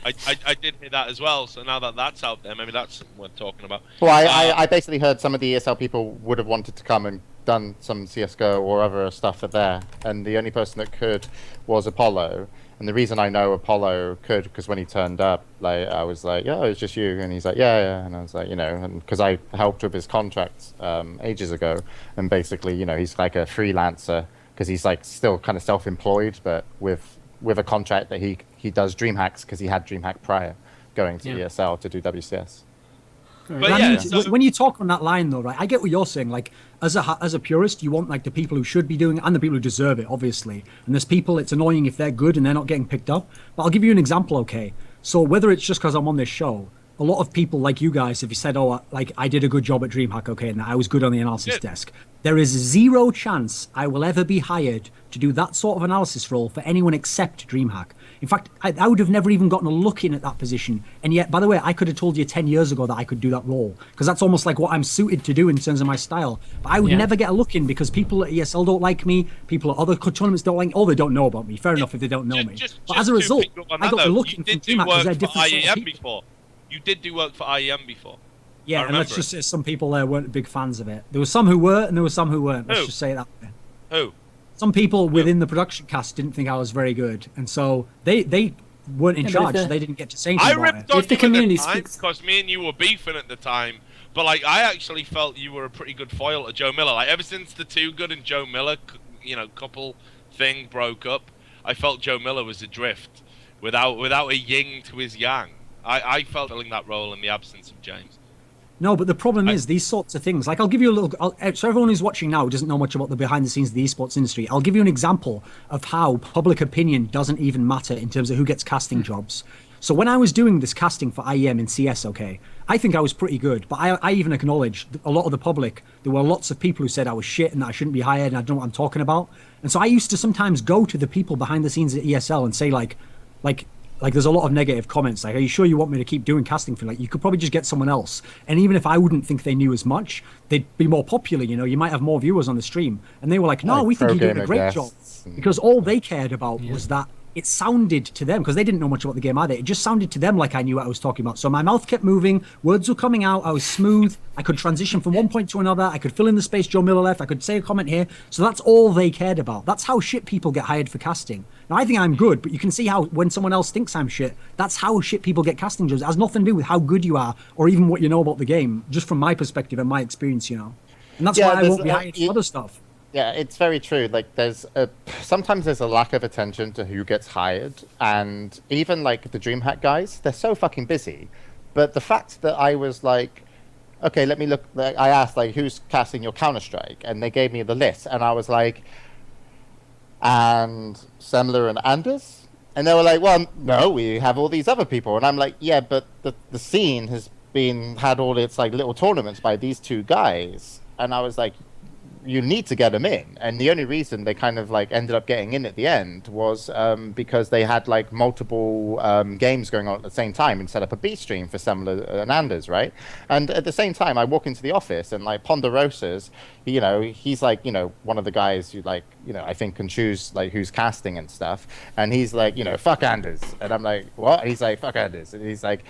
I did hear that as well. So now that that's out there, maybe that's something worth talking about. Well, I basically heard some of the ESL people would have wanted to come and done some CSGO or other stuff there, and the only person that could was Apollo. And the reason I know Apollo could, because when he turned up, like I was like, "Yeah, it's just you," and he's like, "Yeah," and I was like, and because I helped with his contract ages ago, and basically, he's like a freelancer because he's like still kind of self-employed, but with a contract that he does DreamHacks because he had DreamHack prior going to ESL to do WCS. But I yeah, mean, so- when you talk on that line, though, right? I get what you're saying. Like, as a purist, you want like the people who should be doing it and the people who deserve it, obviously. And there's people it's annoying if they're good and they're not getting picked up. But I'll give you an example, okay? So whether it's just because I'm on this show, a lot of people like you guys, if you said, "Oh, like I did a good job at DreamHack, okay, and I was good on the analysis desk," There is zero chance I will ever be hired to do that sort of analysis role for anyone except DreamHack. In fact, I would have never even gotten a look in at that position. And yet, by the way, I could have told you 10 years ago that I could do that role, because that's almost like what I'm suited to do in terms of my style. But I would never get a look in because people at ESL don't like me, people at other tournaments don't like me. Oh, they don't know about me. Fair enough if they don't know me. But as a result, I got a look in from DreamHack because they're different sort of people. You did do work for IEM before. Yeah, and let's just say some people there weren't big fans of it. There were some who were, and there were some who weren't. Let's just say it that way. Who? Some people within the production cast didn't think I was very good, and so they weren't in charge, so they didn't get to say anything about it. I ripped on you at the time because me and you were beefing at the time, but like I actually felt you were a pretty good foil to Joe Miller. Like ever since the Too Good and Joe Miller, couple thing broke up, I felt Joe Miller was adrift, without a yin to his yang. I felt filling that role in the absence of James. No, but the problem is these sorts of things. Like, I'll give you a little. So everyone who's watching now who doesn't know much about the behind the scenes of the esports industry, I'll give you an example of how public opinion doesn't even matter in terms of who gets casting jobs. So when I was doing this casting for IEM in CS, okay, I think I was pretty good, but I even acknowledged a lot of the public. There were lots of people who said I was shit and that I shouldn't be hired and I don't know what I'm talking about. And so I used to sometimes go to the people behind the scenes at ESL and say like there's a lot of negative comments like, are you sure you want me to keep doing casting for you could probably just get someone else. And even if I wouldn't think they knew as much, they'd be more popular, you might have more viewers on the stream. And they were like, no, we think you're doing a great job. Because all they cared about was that it sounded to them, because they didn't know much about the game either, it just sounded to them like I knew what I was talking about. So my mouth kept moving, words were coming out, I was smooth, I could transition from one point to another, I could fill in the space Joe Miller left, I could say a comment here. So that's all they cared about. That's how shit people get hired for casting. Now I think I'm good, but you can see how when someone else thinks I'm shit, that's how shit people get casting jobs. It has nothing to do with how good you are or even what you know about the game, just from my perspective and my experience, And that's why I won't be hired for other stuff. Yeah, it's very true. Like, sometimes there's a lack of attention to who gets hired, and even like the DreamHack guys, they're so fucking busy. But the fact that I was like, okay, let me look. I asked like, who's casting your Counter-Strike, and they gave me the list, and I was like, and Semler and Anders, and they were like, well, no, we have all these other people, and I'm like, yeah, but the scene has had all its like little tournaments by these two guys, and I was like, you need to get them in. And the only reason they kind of like ended up getting in at the end was because they had like multiple games going on at the same time and set up a B stream for Semler and Anders, right? And at the same time, I walk into the office and like Ponderosas, he's like, one of the guys who like, I think can choose like who's casting and stuff. And he's like, fuck Anders. And I'm like, what? And he's like, fuck Anders. And he's like,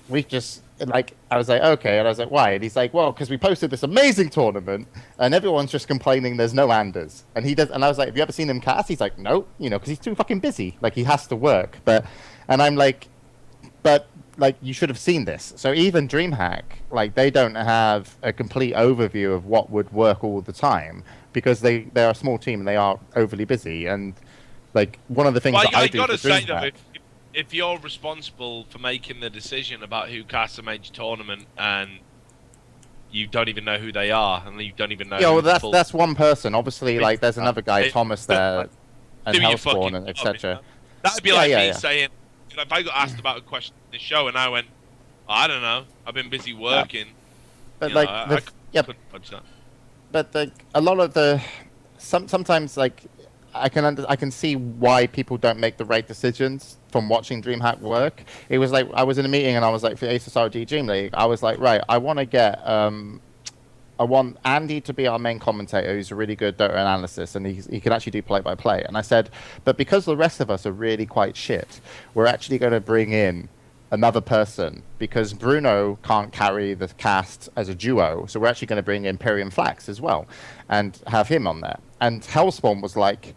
we just, like, I was like, okay. And I was like, why? And he's like, well, because we posted this amazing tournament and everyone's just complaining there's no Anders. And he does, and I was like, have you ever seen him cast? He's like, no, because he's too fucking busy. Like, he has to work. And I'm like, but like, you should have seen this. So even DreamHack, like, they don't have a complete overview of what would work all the time because they're a small team and they are overly busy. And like, one of the things that I do gotta for say DreamHack, though, if you're responsible for making the decision about who casts a major tournament and you don't even know who they are and you don't even know... Yeah, well, that's one person. Obviously, like, there's another guy, Thomas, there, and Hellspawn, and etc. That'd be like me saying, if I got asked about a question in the show and I went, I don't know, I've been busy working. But like, I couldn't punch that. But a lot of the... Sometimes, like, I can see why people don't make the right decisions from watching DreamHack work. It was like I was in a meeting and I was like, for ASSRG Dream League, I was like, right, I want to get I want Andy to be our main commentator, who's a really good Dota analysis, and he can actually do play-by-play. And I said, but because the rest of us are really quite shit, we're actually going to bring in another person because Bruno can't carry the cast as a duo, so we're actually going to bring in Pyrian Flax as well and have him on there. And Hellspawn was like,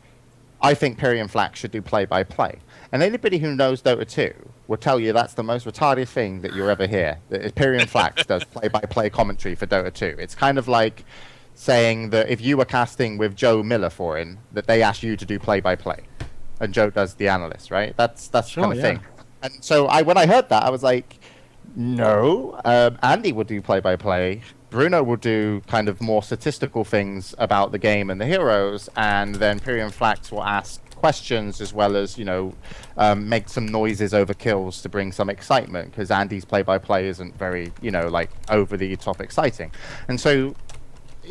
I think Pyrian Flax should do play-by-play. And anybody who knows Dota 2 will tell you that's the most retarded thing that you'll ever hear. That Pyrian Flax does play-by-play commentary for Dota 2. It's kind of like saying that if you were casting with Joe Miller for him, that they ask you to do play-by-play. And Joe does the analyst, right? That's sure, kind of thing. And so when I heard that, I was like, no, Andy will do play-by-play. Bruno will do kind of more statistical things about the game and the heroes, and then Pyrian Flax will ask questions as well as, make some noises over kills to bring some excitement, because Andy's play-by-play isn't very, like, over the top exciting. And so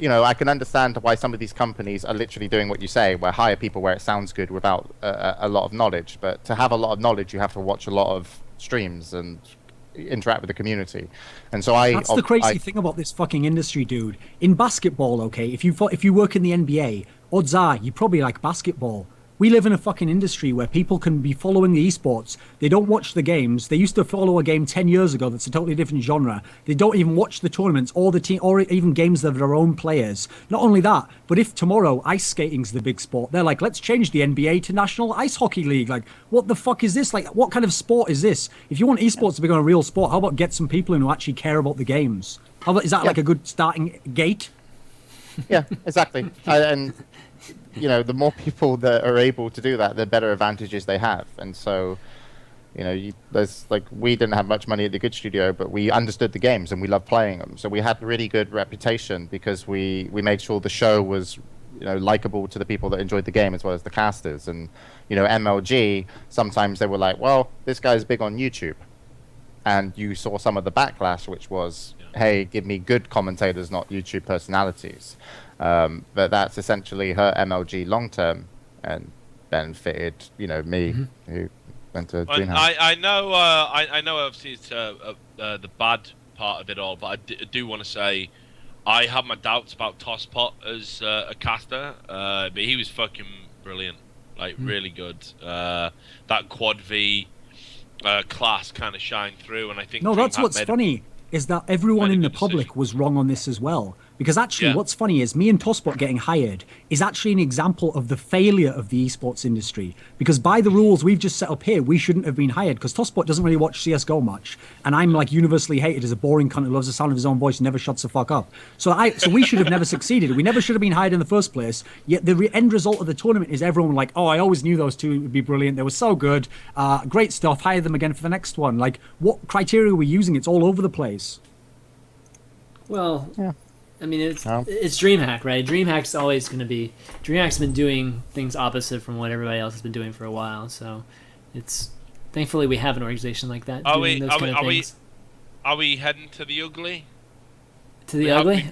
I can understand why some of these companies are literally doing what you say, where hire people where it sounds good without a lot of knowledge. But to have a lot of knowledge, you have to watch a lot of streams and interact with the community. And so that's the crazy thing about this fucking industry, dude. In basketball, okay, if you work in the NBA, odds are you probably like basketball. We live in a fucking industry where people can be following the esports. They don't watch the games. They used to follow a game 10 years ago that's a totally different genre. They don't even watch the tournaments or the team or even games of their own players. Not only that, but if tomorrow ice skating's the big sport, they're like, let's change the NBA to National Ice Hockey League. Like, what the fuck is this? Like, what kind of sport is this? If you want esports to become a real sport, how about get some people in who actually care about the games? Is that like a good starting gate? Yeah, exactly. And the more people that are able to do that, the better advantages they have. And so, there's we didn't have much money at the Good Studio, but we understood the games and we loved playing them. So we had a really good reputation because we made sure the show was, likable to the people that enjoyed the game as well as the casters. And, MLG, sometimes they were like, well, this guy's big on YouTube. And you saw some of the backlash, which was, hey, give me good commentators, not YouTube personalities. But that's essentially her MLG long term, and benefited, me, who went to DreamHack. I know obviously it's the bad part of it all, but I do want to say I have my doubts about Tosspot as a caster, but he was fucking brilliant, really good. That Quad V class kind of shined through, and I think that's what's funny is that everyone in the public was wrong on this as well. Because actually, what's funny is me and Tosspot getting hired is actually an example of the failure of the esports industry. Because by the rules we've just set up here, we shouldn't have been hired. Because Tosspot doesn't really watch CS:GO much, and I'm universally hated as a boring cunt who loves the sound of his own voice and never shuts the fuck up. So we should have never succeeded. We never should have been hired in the first place. Yet the end result of the tournament is everyone like, oh, I always knew those two would be brilliant. They were so good, great stuff. Hire them again for the next one. What criteria are we using? It's all over the place. Well, yeah. I mean, it's DreamHack, right? DreamHack's always going to be... DreamHack's been doing things opposite from what everybody else has been doing for a while, so it's... Thankfully, we have an organization like that doing those kind of things. Are we heading to the ugly? To the ugly?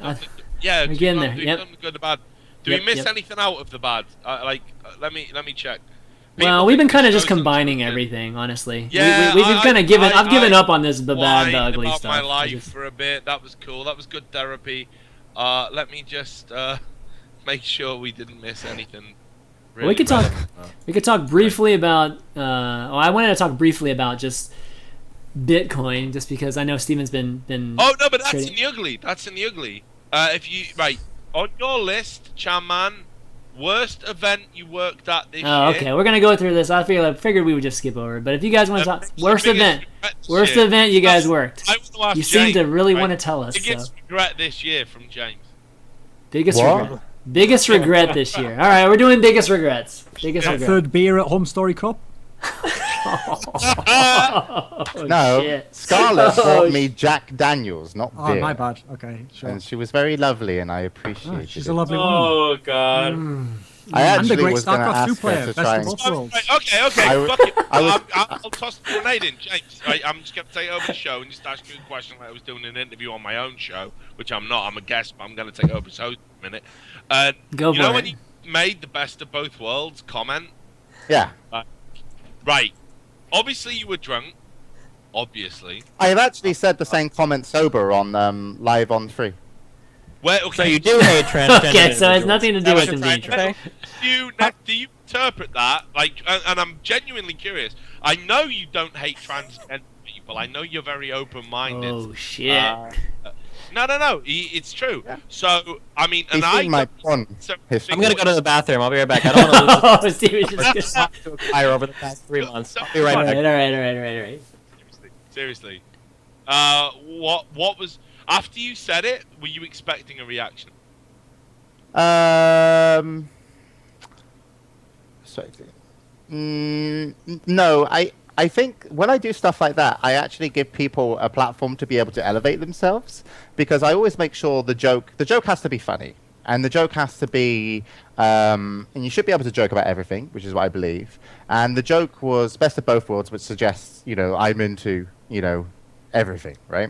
Yeah, we're getting there. Yep. Good or bad. Do we miss anything out of the bad? Let me check. Well, we've been kind of just combining everything, honestly. Yeah, we've kind of given. I've given up on this, the bad, the ugly stuff. My life for a bit. That was cool. That was good therapy. Let me just make sure we didn't miss anything. Really we could talk. We could talk briefly about. I wanted to talk briefly about just Bitcoin, just because I know Steven's been. Oh no, but that's in the ugly. That's in the ugly. If you on your list, ChanMan. Worst event you worked at this year. Oh, okay. We're gonna go through this. I figured we would just skip over it. But if you guys want to talk worst event you guys worked. You seem to really want to tell us. Biggest regret this year from James. Biggest regret this year. All right, we're doing biggest regrets. Third beer at Home Story Cup. No, shit. Scarlett bought me Jack Daniels, not beer. Oh, my bad. Okay, sure. And she was very lovely, and I appreciated it. She's a lovely woman. Oh, God. I actually and a great was going to Starcraft 2 ask player. her to Best try of and... both worlds. Okay. Fuck it. I'll toss the grenade in, James. I'm just going to take over the show and just ask you a question like I was doing an interview on my own show, which I'm not. I'm a guest, but I'm going to take over his host in a minute. Go for it. When you made the best of both worlds comment? Yeah. Right. Obviously, you were drunk. Obviously. I have actually said the same comment sober on Live on 3. So you do hate transgender Okay, so it has nothing to do with him being trans. Do you interpret that, and I'm genuinely curious, I know you don't hate transgender people, I know you're very open-minded. Oh, shit. No, it's true. Yeah. So, I mean, and I'm going to go to the bathroom. I'll be right back. I don't want to lose this. Fire over the past 3 months. I'll be right back. All right. Seriously. What was... After you said it, were you expecting a reaction? No, I think when I do stuff like that, I actually give people a platform to be able to elevate themselves, because I always make sure the joke has to be funny, and the joke has to be, and you should be able to joke about everything, which is what I believe. And the joke was best of both worlds, which suggests, I'm into, everything, right?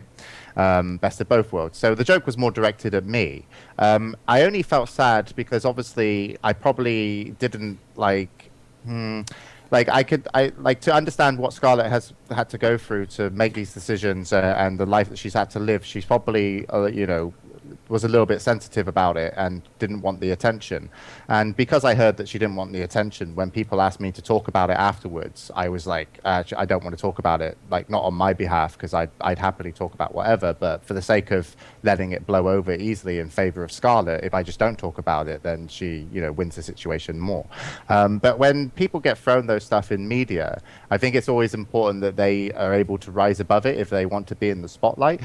Best of both worlds. So the joke was more directed at me. I only felt sad because obviously I probably didn't like I like to understand what Scarlett has had to go through to make these decisions and the life that she's had to live. She's probably was a little bit sensitive about it and didn't want the attention. And because I heard that she didn't want the attention, when people asked me to talk about it afterwards, I was like, I don't want to talk about it, like not on my behalf, because I'd happily talk about whatever, but for the sake of letting it blow over easily in favor of Scarlett, if I just don't talk about it, then she, wins the situation more. But when people get thrown those stuff in media, I think it's always important that they are able to rise above it if they want to be in the spotlight.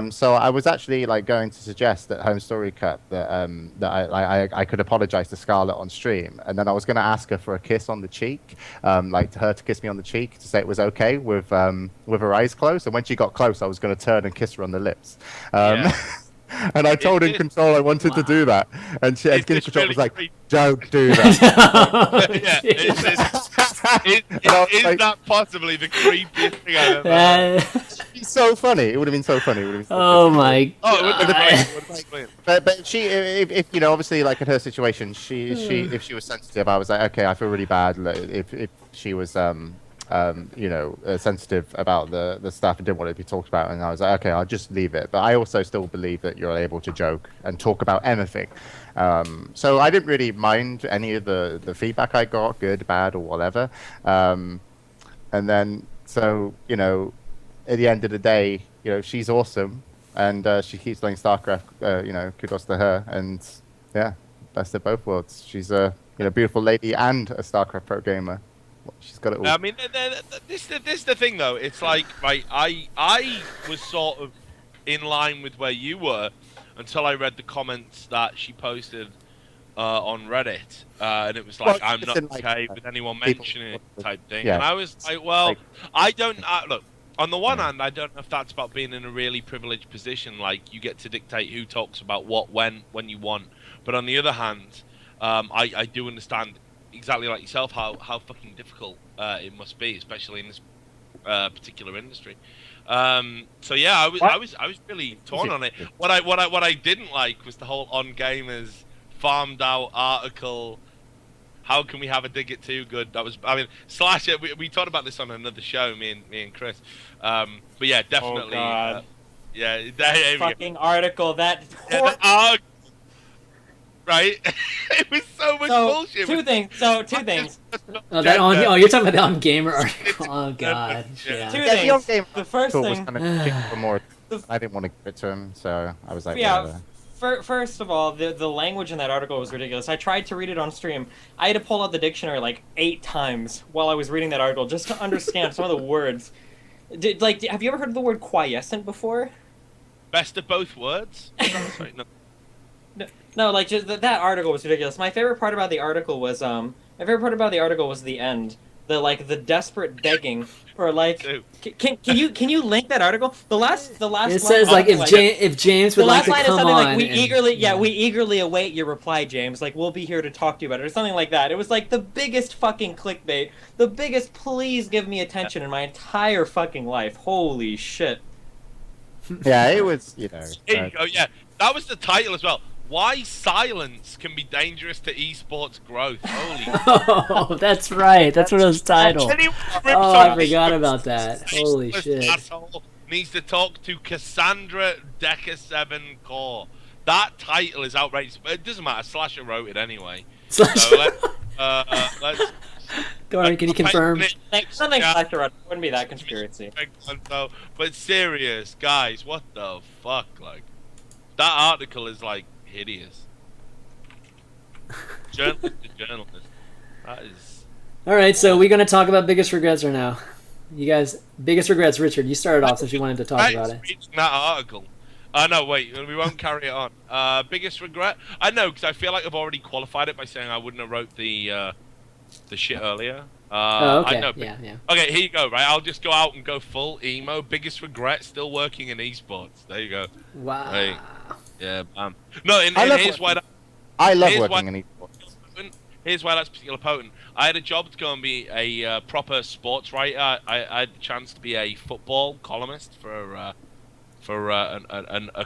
So I was actually going to suggest that Home Story Cup that I could apologize to Scarlett on stream, and then I was going to ask her for a kiss on the cheek, to her to kiss me on the cheek to say it was okay with her eyes closed, and when she got close, I was going to turn and kiss her on the lips. And I told in control I wanted to do that, and Game Control really was like, "Don't do that." Is that possibly the creepiest thing I've ever heard? It's so funny. It would have been so funny. It would have been Oh my god. Oh, it would have been brilliant. But she, if obviously, like in her situation, if she was sensitive, I was like, okay, I feel really bad. If she was sensitive about the stuff and didn't want it to be talked about, and I was like, okay, I'll just leave it. But I also still believe that you're able to joke and talk about anything. So I didn't really mind any of the feedback I got, good, bad, or whatever. And then, so, at the end of the day, she's awesome, and she keeps playing StarCraft. Kudos to her, and yeah, best of both worlds. She's a beautiful lady and a StarCraft pro gamer. She's got it all. I mean, this is the thing, though. It's like, right, I was sort of in line with where you were until I read the comments that she posted on Reddit, and it was like, I'm not okay with anyone mentioning it type thing. Yeah. And I was like, well, I don't... look, on the one hand, I don't know if that's about being in a really privileged position, like you get to dictate who talks about what, when you want. But on the other hand, I do understand exactly like yourself how fucking difficult it must be, especially in this particular industry. So yeah, I was really torn on it. What I didn't like was the whole On Gamers farmed out article. How can we have a dig it too good? That was, I mean, Slash. We talked about this on another show, me and Chris. But yeah, definitely. Oh God. Yeah, that fucking article. That right? It was so much bullshit. Two things. You're talking about the On Gamer article. Oh God. Yeah. Two things. The first thing. Was kind of more. I didn't want to give it to him, so I was like, yeah. First of all, the language in that article was ridiculous. I tried to read it on stream. I had to pull out the dictionary like 8 times while I was reading that article just to understand some of the words. Have you ever heard of the word quiescent before? Best of both words? Sorry, no. No, like just that article was ridiculous. My favorite part about the article was the end. The desperate begging for can you link that article? The last it says if James would like to come on. Like we eagerly await your reply, James. Like we'll be here to talk to you about it or something like that. It was like the biggest fucking clickbait, the biggest please give me attention in my entire fucking life. Holy shit. Yeah, it was yeah, that was the title as well. Why silence can be dangerous to esports growth. Holy Oh, that's right. That's what it was titled. Oh, I forgot about that. Holy shit. Asshole needs to talk to Cassandra Deca 7 Core. That title is outrageous, but it doesn't matter. Slasher wrote it anyway. So let's Thorin, can you confirm? Something Slasher wrote. It wouldn't be that conspiracy. But serious, guys, what the fuck? Like, that article is like hideous. Journalist to journalist. That is. All right, so we're gonna talk about biggest regrets right now. You guys, biggest regrets. Richard, you started off since you wanted to talk about it. That article. No, wait, we won't carry it on. Biggest regret? I know, because I feel like I've already qualified it by saying I wouldn't have wrote the shit earlier. Okay. I know, yeah. Okay, here you go. Right, I'll just go out and go full emo. Biggest regret? Still working in esports. There you go. Wow. Right. Yeah. No, and here's why. I love working in esports. here's why that's particularly potent. I had a job to go and be a proper sports writer. I had the chance to be a football columnist for a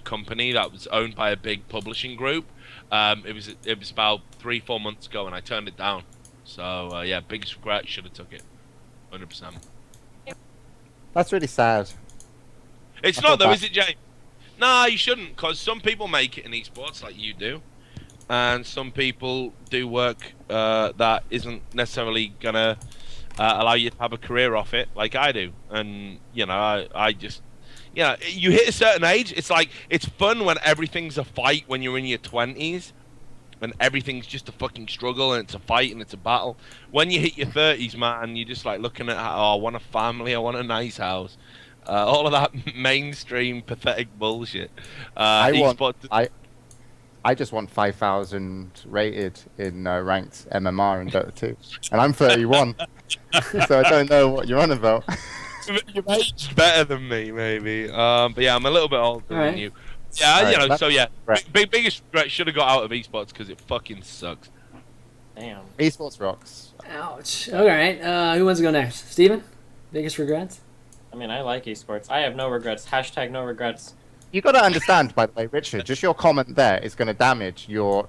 company that was owned by a big publishing group. It was about 3-4 months ago, and I turned it down. So yeah, biggest regret. Should have took it, 100%. That's really sad. It's not though, is it, James? Nah, you shouldn't, because some people make it in esports like you do, and some people do work that isn't necessarily gonna allow you to have a career off it, like I do. And you know, I just, you know, you hit a certain age, it's like it's fun when everything's a fight when you're in your 20s, when everything's just a fucking struggle and it's a fight and it's a battle. When you hit your 30s, man, you're just like looking at, oh, I want a family, I want a nice house. All of that mainstream pathetic bullshit. I just want 5,000 rated in ranked MMR in Dota 2, and I'm 31, so I don't know what you're on about. You've aged better than me, maybe. But yeah, I'm a little bit older than you. Yeah, right, you know. So yeah, right. biggest regret, should have got out of esports because it fucking sucks. Damn. Esports rocks. Ouch. All right. Who wants to go next? Steven? Biggest regrets? I mean, I like esports. I have no regrets. Hashtag no regrets. You got to understand, by the way, Richard, just your comment there is going to damage your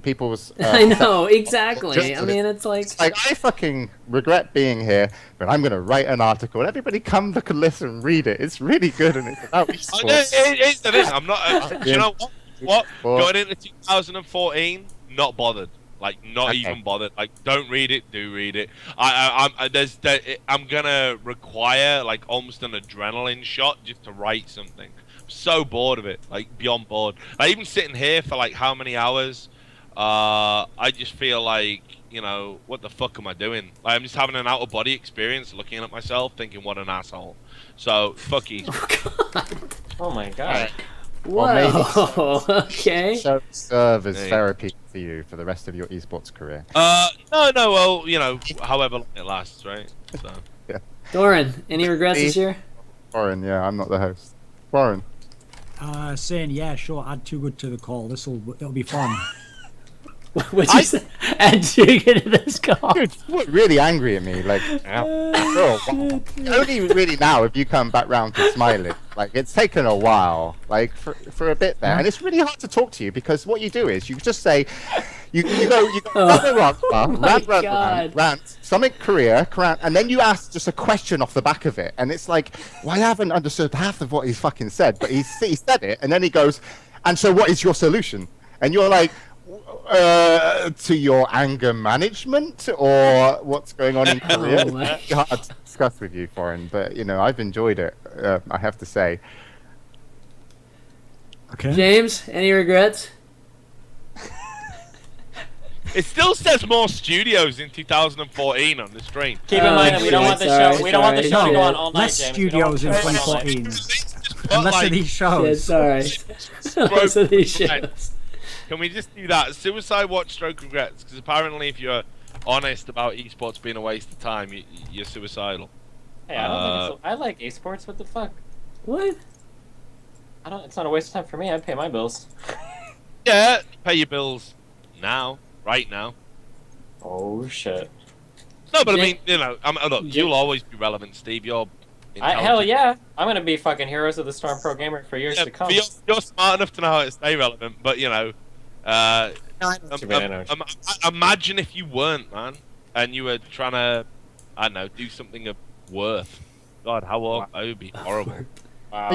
people's. I know, exactly. I mean, it's like I fucking regret being here, but I'm going to write an article, and everybody come look and listen and read it. It's really good, and it's about esports. It's the thing. I'm not. Do you know what? Going into 2014, not bothered. Like, not even bothered. Like, don't read it. Do read it. I'm gonna require like almost an adrenaline shot just to write something. I'm so bored of it. Like, beyond bored. Like, even sitting here for like how many hours? I just feel like, you know, what the fuck am I doing? Like, I'm just having an out of body experience, looking at myself, thinking, what an asshole. So fuck you. Oh my god. Whoa. Okay. So serve as therapy for you for the rest of your esports career. No. Well, you know, however long it lasts, right? So. Yeah. Thorin, any regrets this year? Thorin, yeah, I'm not the host. Thorin. Saying, yeah, sure, add Too Good to the call. It'll be fun. What'd you say? Add Too Good to this call. Dude, you're really angry at me. Like, only really now have you come back round to smiling. Like, it's taken a while, like for a bit there, and it's really hard to talk to you because what you do is you just say, you go rant, something career, and then you ask just a question off the back of it, and it's like, well, I haven't understood half of what he's fucking said, but he said it, and then he goes, and so what is your solution? And you're like, to your anger management or what's going on in Korea? It's hard to discuss with you, Thorin, but you know, I've enjoyed it. I have to say. Okay. James, any regrets? It still says more studios in 2014 on the stream. Keep in mind that we don't want the show. We don't want the show to go on all night, less James. studios in 2014. And less of these shows. Yeah, sorry. Less of these shows. Can we just do that? Suicide Watch stroke regrets, because apparently if you're honest about esports being a waste of time, you're suicidal. Hey, I don't think I like esports. What the fuck? What? It's not a waste of time for me. I pay my bills. Yeah, pay your bills now, right now. Oh shit. No, but I mean, you know, look, you'll always be relevant, Steve. Hell yeah, I'm gonna be fucking Heroes of the Storm Pro Gamer for years to come. You're smart enough to know how to stay relevant, but you know, imagine if you weren't, man, and you were trying to, I don't know, do something of worth. God, that would be horrible. Wow.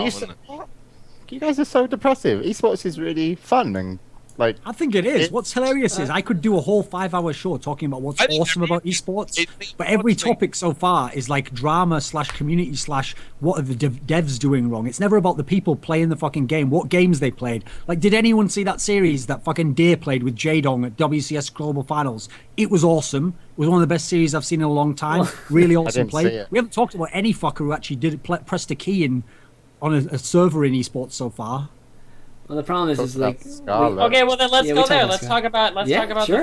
You guys are so depressive. Esports is really fun and like. I think it is. What's hilarious is I could do a whole 5-hour show talking about what's awesome about esports, but every topic so far is like drama / community / what are the devs doing wrong. It's never about the people playing the fucking game, what games they played. Like, did anyone see that series that fucking Deer played with Jadong at WCS Global Finals? It was awesome. It was one of the best series I've seen in a long time. Really awesome play. We haven't talked about any fucker who actually pressed a key in on a server in esports so far. Well, the problem is like. Okay, well then let's go there. Let's talk about the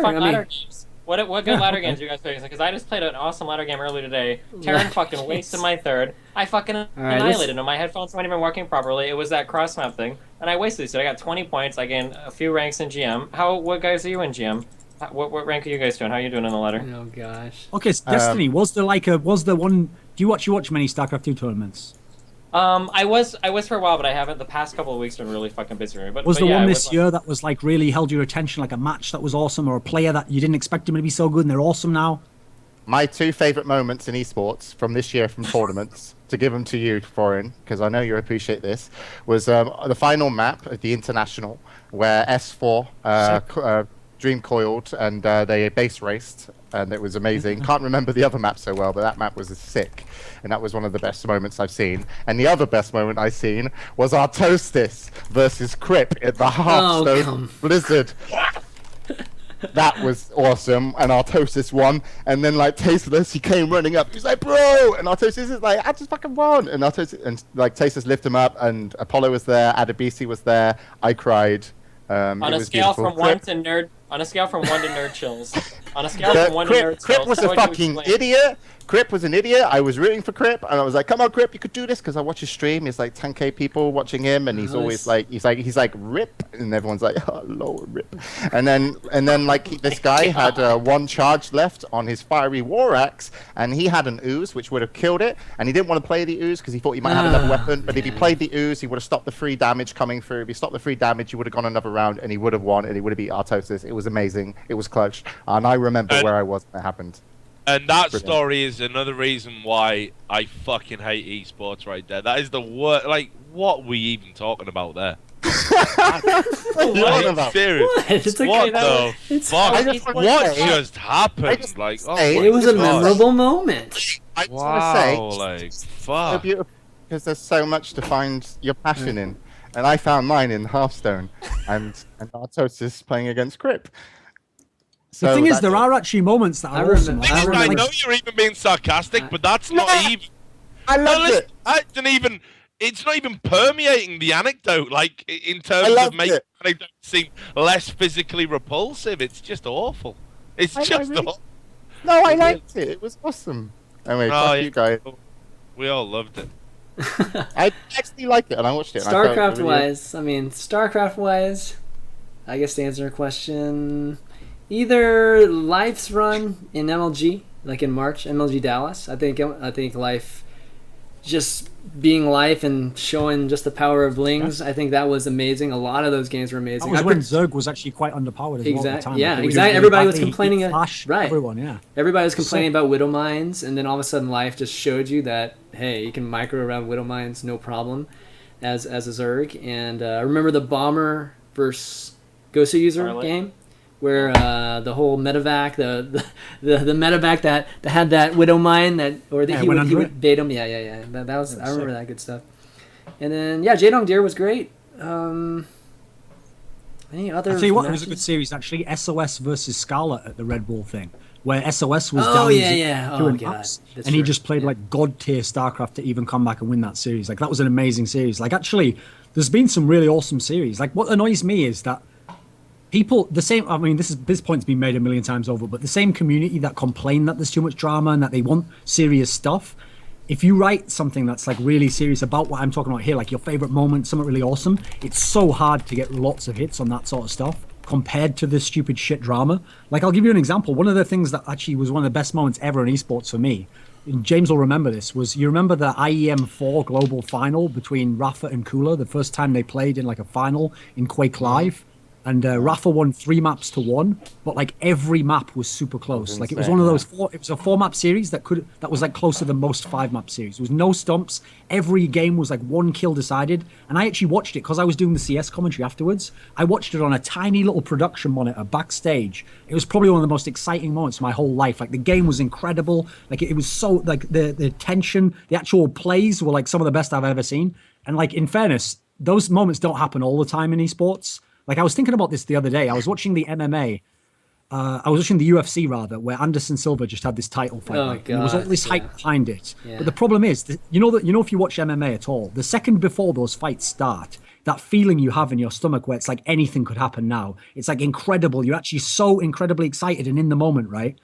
fun ladder games. What good ladder games are you guys playing? Because I just played an awesome ladder game earlier today. Terran fucking wasted my third. I fucking annihilated him. My headphones weren't even working properly. It was that cross map thing, and I wasted it. So I got 20 points. I gained a few ranks in GM. What guys are you in GM? What rank are you guys doing? How are you doing in the ladder? Oh gosh. Okay, so Destiny, was there the one? Do you watch many StarCraft 2 tournaments? I was for a while, but I haven't. The past couple of weeks have been really fucking busy for me. But Was but there yeah, one I this was, year that was like really held your attention, like a match that was awesome, or a player that you didn't expect him to be so good and they're awesome now? My two favorite moments in esports from this year from tournaments, to give them to you, Thorin, because I know you appreciate this, was the final map at the International, where S4 dream coiled and they base raced, and it was amazing. Can't remember the other map so well, but that map was sick, and that was one of the best moments I've seen. And the other best moment I've seen was our Toastis versus Crip at the Hearthstone Blizzard. That was awesome, and Artosis won. And then like Tasteless, he came running up. He's like, "Bro!" And Artosis is like, "I just fucking won!" And Tasteless lifted him up, and Apollo was there, Adebisi was there. I cried. On a scale from one to nerd chills. On a scale from one to nerd chills. Crip was a fucking idiot. Crip was an idiot. I was rooting for Crip, and I was like, "Come on, Crip, you could do this." Because I watch his stream. He's like 10K people watching him, and he's always like, he's like Rip, and everyone's like, "Oh Lord, Rip." And then like this guy had one charge left on his fiery war axe, and he had an ooze which would have killed it, and he didn't want to play the ooze because he thought he might have another weapon. But if he played the ooze, he would have stopped the free damage coming through. If he stopped the free damage, he would have gone another round, and he would have won, and he would have beat Artosis. It was amazing. It was clutch, and I remember where I was when it happened. And that story is another reason why I fucking hate esports right there. That is the worst. Like, what were we even talking about there? What? Serious? What the fuck? What just happened? Like, oh it was a memorable moment. I just wow, want like, so fuck. beautiful because there's so much to find your passion in, and I found mine in Hearthstone, and Artosis playing against Crip. So the thing is, there are actually moments that are awesome. I know you're even being sarcastic, but that's not even. I love it. It's not even permeating the anecdote, like in terms of making the anecdote seem less physically repulsive. It's just awful. It's just awful. No, I liked it. It was awesome. Anyway, fuck you guys. We all loved it. I actually liked it, and I watched it. StarCraft-wise, StarCraft-wise, I guess to answer your question, either Life's run in MLG, like in March, MLG Dallas. I think Life, just being Life and showing just the power of Lings. I think that was amazing. A lot of those games were amazing. That was when Zerg was actually quite underpowered as well at the time. Yeah, exactly. Everybody was complaining. Right. Everyone, yeah. Everybody was complaining about Widow Mines, and then all of a sudden Life just showed you that, hey, you can micro around Widow Mines no problem as a Zerg. And I remember the Bomber versus Gosu User game, where the whole medevac, the medevac that had that Widow Mine he would bait him. Yeah. That was I remember that good stuff. And then Jaedong Deer was great. Any other? I'll tell you what, it was a good series actually. SOS versus Scarlet at the Red Bull thing, where SOS was down 2 maps, and he just played like god tier StarCraft to even come back and win that series. Like that was an amazing series. Like actually, there's been some really awesome series. Like what annoys me is that people, this point's been made a million times over, but the same community that complain that there's too much drama and that they want serious stuff, if you write something that's like really serious about what I'm talking about here, like your favorite moment, something really awesome, it's so hard to get lots of hits on that sort of stuff compared to this stupid shit drama. Like I'll give you an example. One of the things that actually was one of the best moments ever in esports for me, and James will remember this, was you remember the IEM4 global final between Rafa and Kula, the first time they played in like a final in Quake Live? And Rafa won 3 maps to 1, but like every map was super close. Like it was one of those it was a 4-map series that was like closer than most 5-map series. There was no stumps. Every game was like 1 kill decided. And I actually watched it because I was doing the CS commentary afterwards. I watched it on a tiny little production monitor backstage. It was probably one of the most exciting moments of my whole life. Like the game was incredible. Like it was so like the tension, the actual plays were like some of the best I've ever seen. And like in fairness, those moments don't happen all the time in esports. Like I was thinking about this the other day. I was watching the MMA. I was watching the UFC rather, where Anderson Silva just had this title fight. And there was all this hype behind it. Yeah. But the problem is, that you know if you watch MMA at all, the second before those fights start, that feeling you have in your stomach where it's like anything could happen now. It's like incredible. You're actually so incredibly excited and in the moment, right?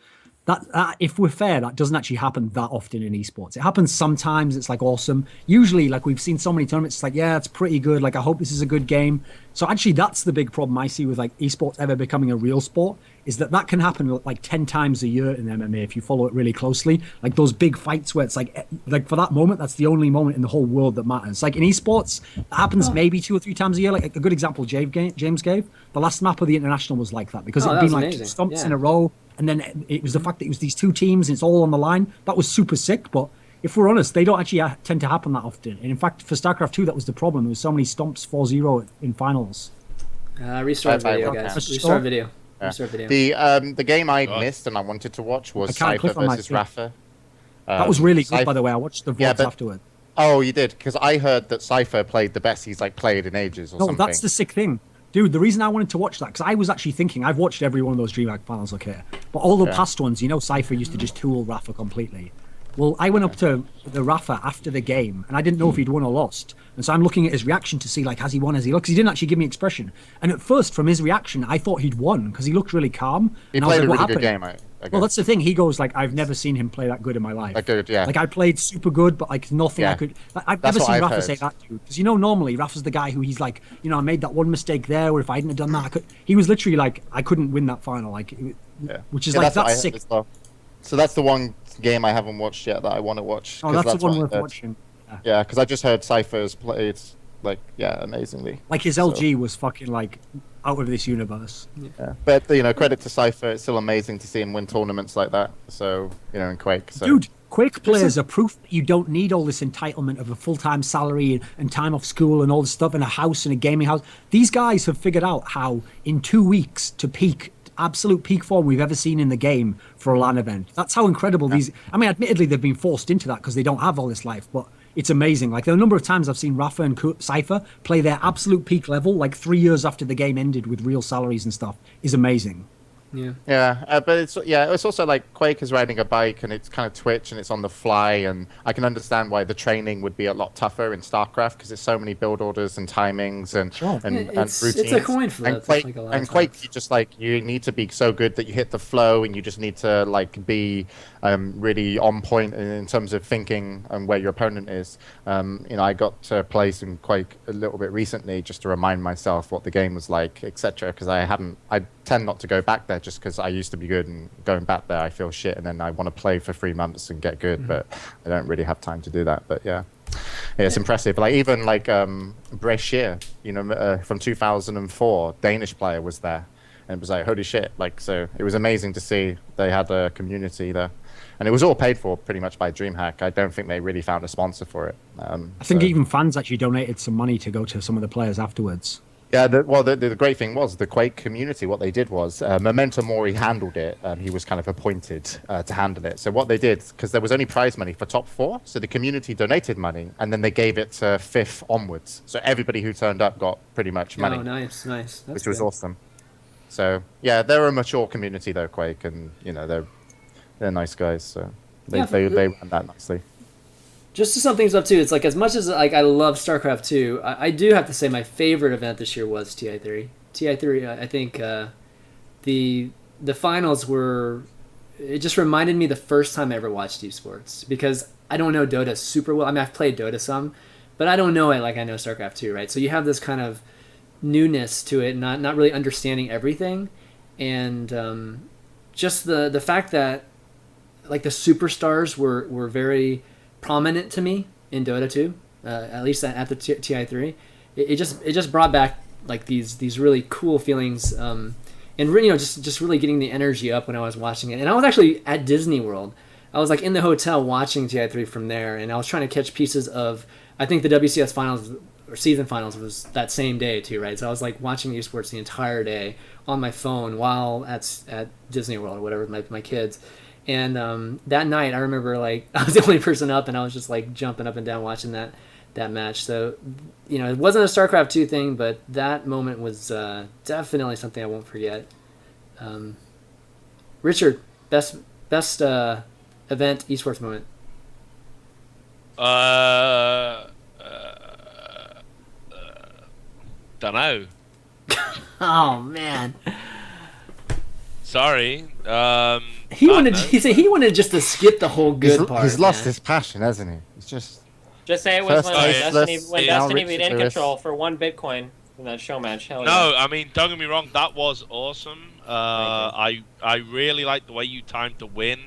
That if we're fair, that doesn't actually happen that often in esports. It happens sometimes. It's like awesome. Usually, like we've seen so many tournaments, it's like, yeah, it's pretty good. Like I hope this is a good game. So actually, that's the big problem I see with like esports ever becoming a real sport, is that can happen like 10 times a year in MMA if you follow it really closely. Like those big fights where it's like for that moment, that's the only moment in the whole world that matters. Like in esports, it happens maybe 2 or 3 times a year. Like a good example James gave. The last map of the International was like that because it had been like amazing. 2 stumps in a row. And then it was the fact that it was these 2 teams and it's all on the line. That was super sick, but if we're honest, they don't actually tend to happen that often. And in fact, for StarCraft 2, that was the problem. There was so many stomps 4-0 in finals. Restart video, guys. Restart video. Yeah. Restart video. The game I missed and I wanted to watch was Cypher versus Rafa. That was really good, by the way. I watched the vlogs afterward. Oh, you did? Because I heard that Cypher played the best he's like played in ages or something. No, that's the sick thing. Dude, the reason I wanted to watch that, because I was actually thinking, I've watched every one of those DreamHack finals, okay? But all the past ones, you know, Cypher used to just tool Rafa completely. Well, I went up to the Rafa after the game, and I didn't know if he'd won or lost. And so I'm looking at his reaction to see, like, has he won, has he lost? Because he didn't actually give me expression. And at first, from his reaction, I thought he'd won, because he looked really calm. He played a really good game, I guess. Well, that's the thing. He goes, like, I've never seen him play that good in my life. Good, yeah. Like, I played super good, but, like, nothing I could... I've never seen Rafa say that to you. Because, you know, normally, Rafa's the guy who he's like, you know, I made that one mistake there, or if I hadn't have done that, I could... He was literally like, I couldn't win that final, like, which is, like, that's sick. Well. So that's the one game I haven't watched yet that I want to watch. Oh, that's the one worth watching. Yeah, because I just heard Cypher's played, like, amazingly. Like, his LG was fucking, like, out of this universe. Yeah. But, you know, credit to Cypher. It's still amazing to see him win tournaments like that. So, you know, in Quake. So. Dude, Quake players are proof that you don't need all this entitlement of a full-time salary and time off school and all this stuff and a house and a gaming house. These guys have figured out how, in 2 weeks, to peak absolute peak form we've ever seen in the game for a LAN event. That's how incredible these... I mean, admittedly, they've been forced into that because they don't have all this life, but it's amazing. Like, the number of times I've seen Rafa and Cypher play their absolute peak level, like 3 years after the game ended with real salaries and stuff, is amazing. Yeah, but it's also like Quake is riding a bike and it's kind of Twitch and it's on the fly, and I can understand why the training would be a lot tougher in StarCraft because there's so many build orders and timings and routines. It's a coin flip. And Quake, you just like you need to be so good that you hit the flow, and you just need to like be really on point in terms of thinking and where your opponent is. You know, I got to play some Quake a little bit recently just to remind myself what the game was like, etc. Because I tend not to go back there just because I used to be good, and going back there I feel shit, and then I want to play for 3 months and get good, but I don't really have time to do that. But yeah, it's impressive. Like even like Brashear, you know, from 2004, Danish player was there, and it was like holy shit. Like, so it was amazing to see they had a community there, and it was all paid for pretty much by DreamHack. I don't think they really found a sponsor for it. I think even fans actually donated some money to go to some of the players afterwards. Yeah, the great thing was the Quake community. What they did was Memento Mori handled it. He was kind of appointed to handle it. So what they did, because there was only prize money for top 4, so the community donated money, and then they gave it to 5th onwards. So everybody who turned up got pretty much money. Oh, nice. That's which was awesome. So yeah, they're a mature community though, Quake, and you know they're nice guys. So they ran that nicely. Just to sum things up too, it's like as much as like I love StarCraft 2, I do have to say my favorite event this year was TI3. TI3, I think the finals were. It just reminded me the first time I ever watched Esports, because I don't know Dota super well. I mean, I've played Dota some, but I don't know it like I know StarCraft 2, right? So you have this kind of newness to it, not really understanding everything, and just the fact that like the superstars were very prominent to me in Dota 2, at least at the TI3. It just brought back like these really cool feelings, and you know just really getting the energy up when I was watching it. And I was actually at Disney World. I was like in the hotel watching TI3 from there, and I was trying to catch pieces of, I think the WCS finals or season finals was that same day too, right? So I was like watching esports the entire day on my phone while at Disney World or whatever with my kids. And that night, I remember like I was the only person up, and I was just like jumping up and down watching that match. So, you know, it wasn't a StarCraft 2 thing, but that moment was definitely something I won't forget. Richard, best event esports moment. Don't know. Oh man. Sorry. He wanted just to skip the whole good part. He's lost his passion, hasn't he? He's just say it was when Destiny beat In Control for 1 Bitcoin in that show match. Hell no, yeah. I mean, don't get me wrong, that was awesome. I really like the way you timed the win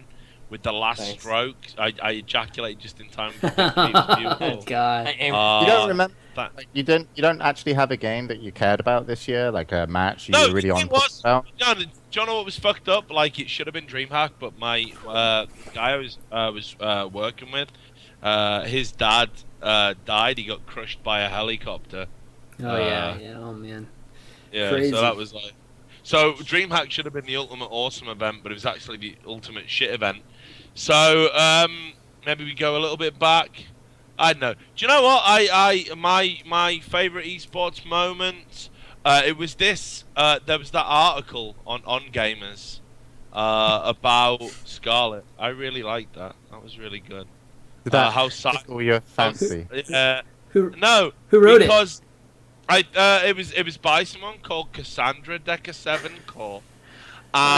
with the last Thanks. stroke. I ejaculated just in time. It was beautiful. God. I You don't remember? That- Like, you don't actually have a game that you cared about this year, like a match you No, were really on it was. about? No, do you know what was fucked up? Like it should have been DreamHack, but my guy I was working with, his dad died. He got crushed by a helicopter. Oh yeah. Oh man. Yeah, Crazy. so that was like. So DreamHack should have been the ultimate awesome event, but it was actually the ultimate shit event. So maybe we go a little bit back. I don't know. Do you know what? My favorite esports moment. It was this. There was that article on Gamers about Scarlet. I really liked that. That was really good. Did that how tickle your fancy? Who No. who wrote it? Because it was by someone called Cassandra Deca 7 Core.